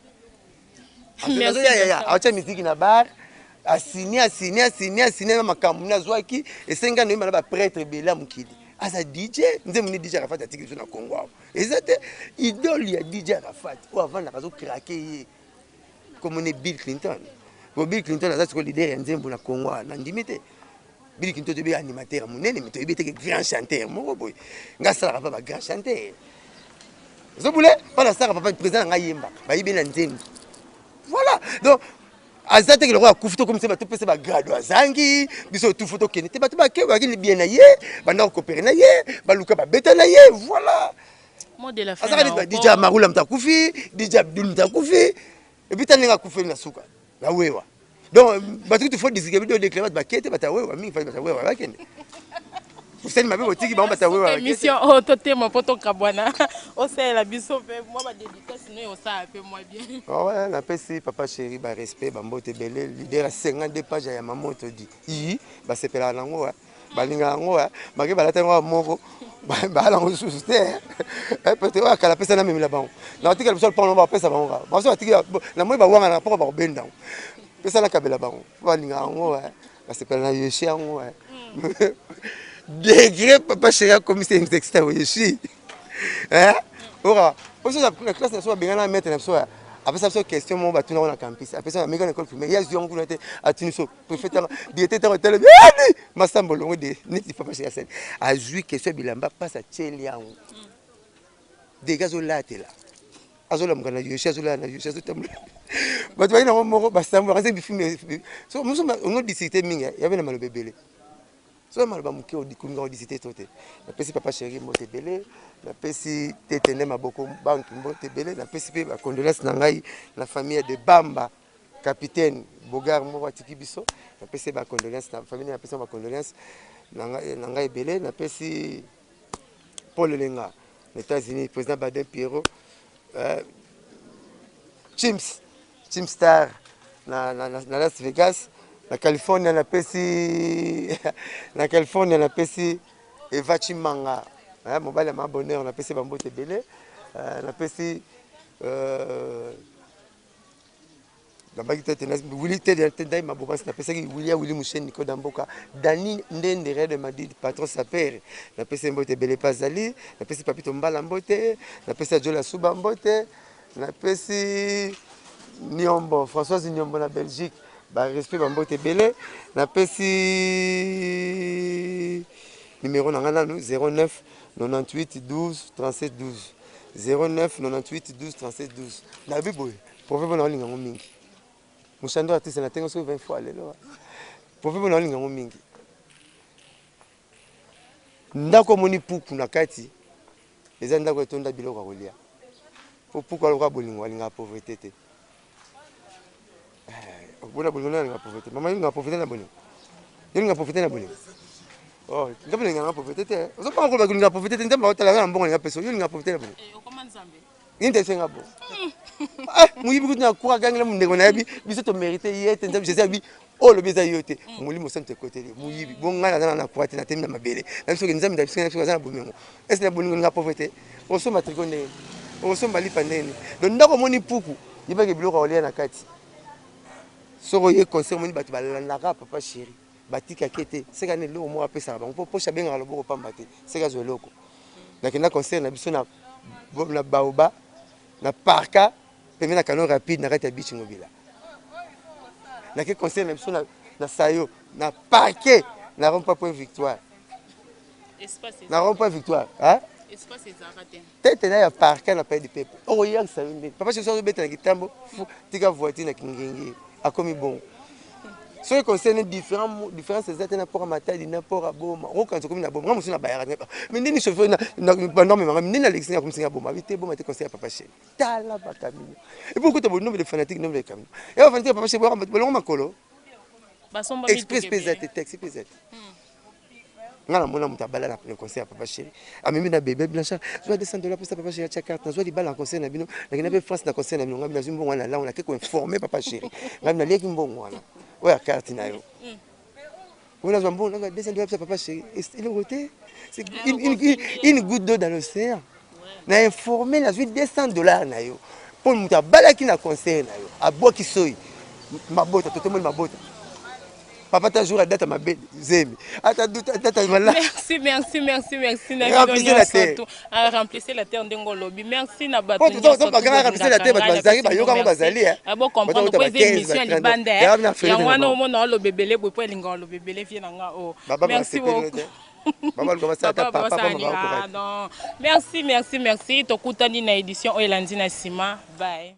merci ya anocha musique na bar asini na makambu na zwaki esenga no ba prêtre bela mukidi asa DJ nze muni DJ Arafat atiki zo na Congo ezate idole ya DJ Arafat ou avant na kazo craquer comme on est Bill Clinton Bill Clinton a ça leader ya nzembo na Congo na ndimite Bill Clinton be animateur munene mais to ebete grand chanteur moko boy ngasala ba grand chanteur zo boule pas la star papa président nga yemba ba yibe na nzembo voilà donc azate ke le roi kufuto comme ça ba to pese ba grado azangi biso tout photo kenete ba to ba ke ba ki bien na ye ba na coopérer na ye ba luka ba beta na ye voilà modèle la fin DJ Marula mtakufi DJ Abdul mtakufi et puis taninga kufi na suka la wewa donc ba tout faut disque vidéo déclarer ba kete ba ta wewa mingi fa ba ta wewa ba kende useni mabe botiki ba ta wewa émission autoté mon poto kabwana o c'est la biso pe moi ba dédicace no ça peu moi bien ouais la pesi papa chéri ba respect ba mbote belé leader 52 pages ya maman to dit yi ba sepela nango balinga ngo ba ke balata ngo moko ba la ngo suste peut-être wa kala pesa na mimi la bango na tika le sol pon ba pesa bango ba so tika na moi ba wanga na poko ba benda pesa la kabela bango balinga ngo ba sepela na yeshi ngo degré papa chéri commissaire extra yeshi ora parce que la classe na so bengana mettre na so après ça c'est question mon battu na campus après ça méga école mais il y a des gens qui ont été à Tuniso préfecture diété dans tel masamba longo de niti papa chéri sen a joué question bilamba passe à Tchelia dégâts au là là azola mkana yeshi azola na yeshi azotamula batu bana mo basamba kasi bifimi so nous on discuté mingi il y avait na malo bebele so maloba muke odikunga odisité tote na pesi papa chéri mote belé na pesi tetene maboko banki mote belé na pesi pe ba condoléances na ngai na famille de Bamba capitaine Bogar mo watiki biso na pesi ba condoléances na famille na pesi ba condoléances na ngai belé na pesi Paul Lenga les États-Unis président Baden Pierrot Chimps Star na Las Vegas. Na California na pesi na California na pesi Eva Chimanga. Mobile ma bonheur na pesi bambote belé. Na pesi Willy Teddy Mabokas na pesi Willy Mouchen Nico Damboka. Dani Ndende Red Madrid patron sa père. Na pesi mbote belé Pazali, na pesi Papito Mbala mbote, na pesi Jola Suba mbote, na pesi Niombo, Françoise Niombo na Belgique. Respect bambote belé na pesi numéro na ngana 09 98 12 37 12 09 98 12 37 12 na bibo professeur na linga mingi mushando artiste na tengo so 20 fois lelo professeur na linga mingi ndako moni puku na kati eza ndako etonda biloko kolia po puku aloka bolingo alinga pauvreté te. Bona bolona nga profiter mama nga profiter na bolingo nga profiter na bolingo oh ngapela nga profiter te ozo pa ko ba nga profiter te ndamba otala nga mbongo nga peso nga profiter na bolingo o koma nzambe nginte senga bo muyibi kuti na kura gangela mundeko na yabi biso to mériter yete ndamba jésus abi o lo beza yote mulimo sante côté muyibi bonga na na kwati na temina mabele na biso ke nzambe ndabiso na na bolingo est na bolingo nga profiter oso matriko ndenge oso mbalipa ndenge donc ndako moni puku yibake biloko olia na kati. Soko ye concert moni batu balandaka papa chéri batika kete seka ne lo mo apesa ba po pocha benga loboko pamba te seka zo loko nakenda concert na biso na baoba na parka pemena canon rapide na kati ya bichi ngobila nakenda concert na biso na sayo na parquet na rompa point victoire espace na rompa victoire hein espace ezarate tete na ya parka na pays du peuple o ya sayo ne papa chéri so beta na kitambo tika voiture na kingengi akomi bon so concerne différence exacte na port matadi na port aboma o kanzo komi na boma ngamu sina bayara mais ndeni chauffeur na bandom mais ndeni na lexinga comme singa boma vite boma te conseiller papa chéri tala bakamino et pourquoi tu nombre de fanatiques nombre de camions et on fanatique papa chéri bolongo makolo basomba express PZ taxi PZ ngana mona mutabala na conseiller papa chéri amemi na bébé blanchard soit $200 pour ça papa chéri carte na soit libala na conseiller na bino na kina be France na conseiller na bino ngabi na zimbo wana la on a que informer papa chéri ngabi na leki mbongo wana oya carte na yo on a zombo na $200 pour ça papa chéri il est roté c'est une goutte d'eau dans l'océan na informer na suite $200 na yo pour mutabala ki na conseiller na yo aboki soyi mabota totemoni mabota. Papa ta jour à date ma belle zemi. Ata data mala. Merci. Remplissez la terre ndingo lobby. Merci na bato. To pas remplissez la terre bazali ba yoka bazali hein. Abo comprendre ko émission libanda. Ya wana o mona lo bebele bo po linga lo bebele vie nanga o. Merci beaucoup. Merci. Tokutani na édition Oyelandi na Sima. Bye.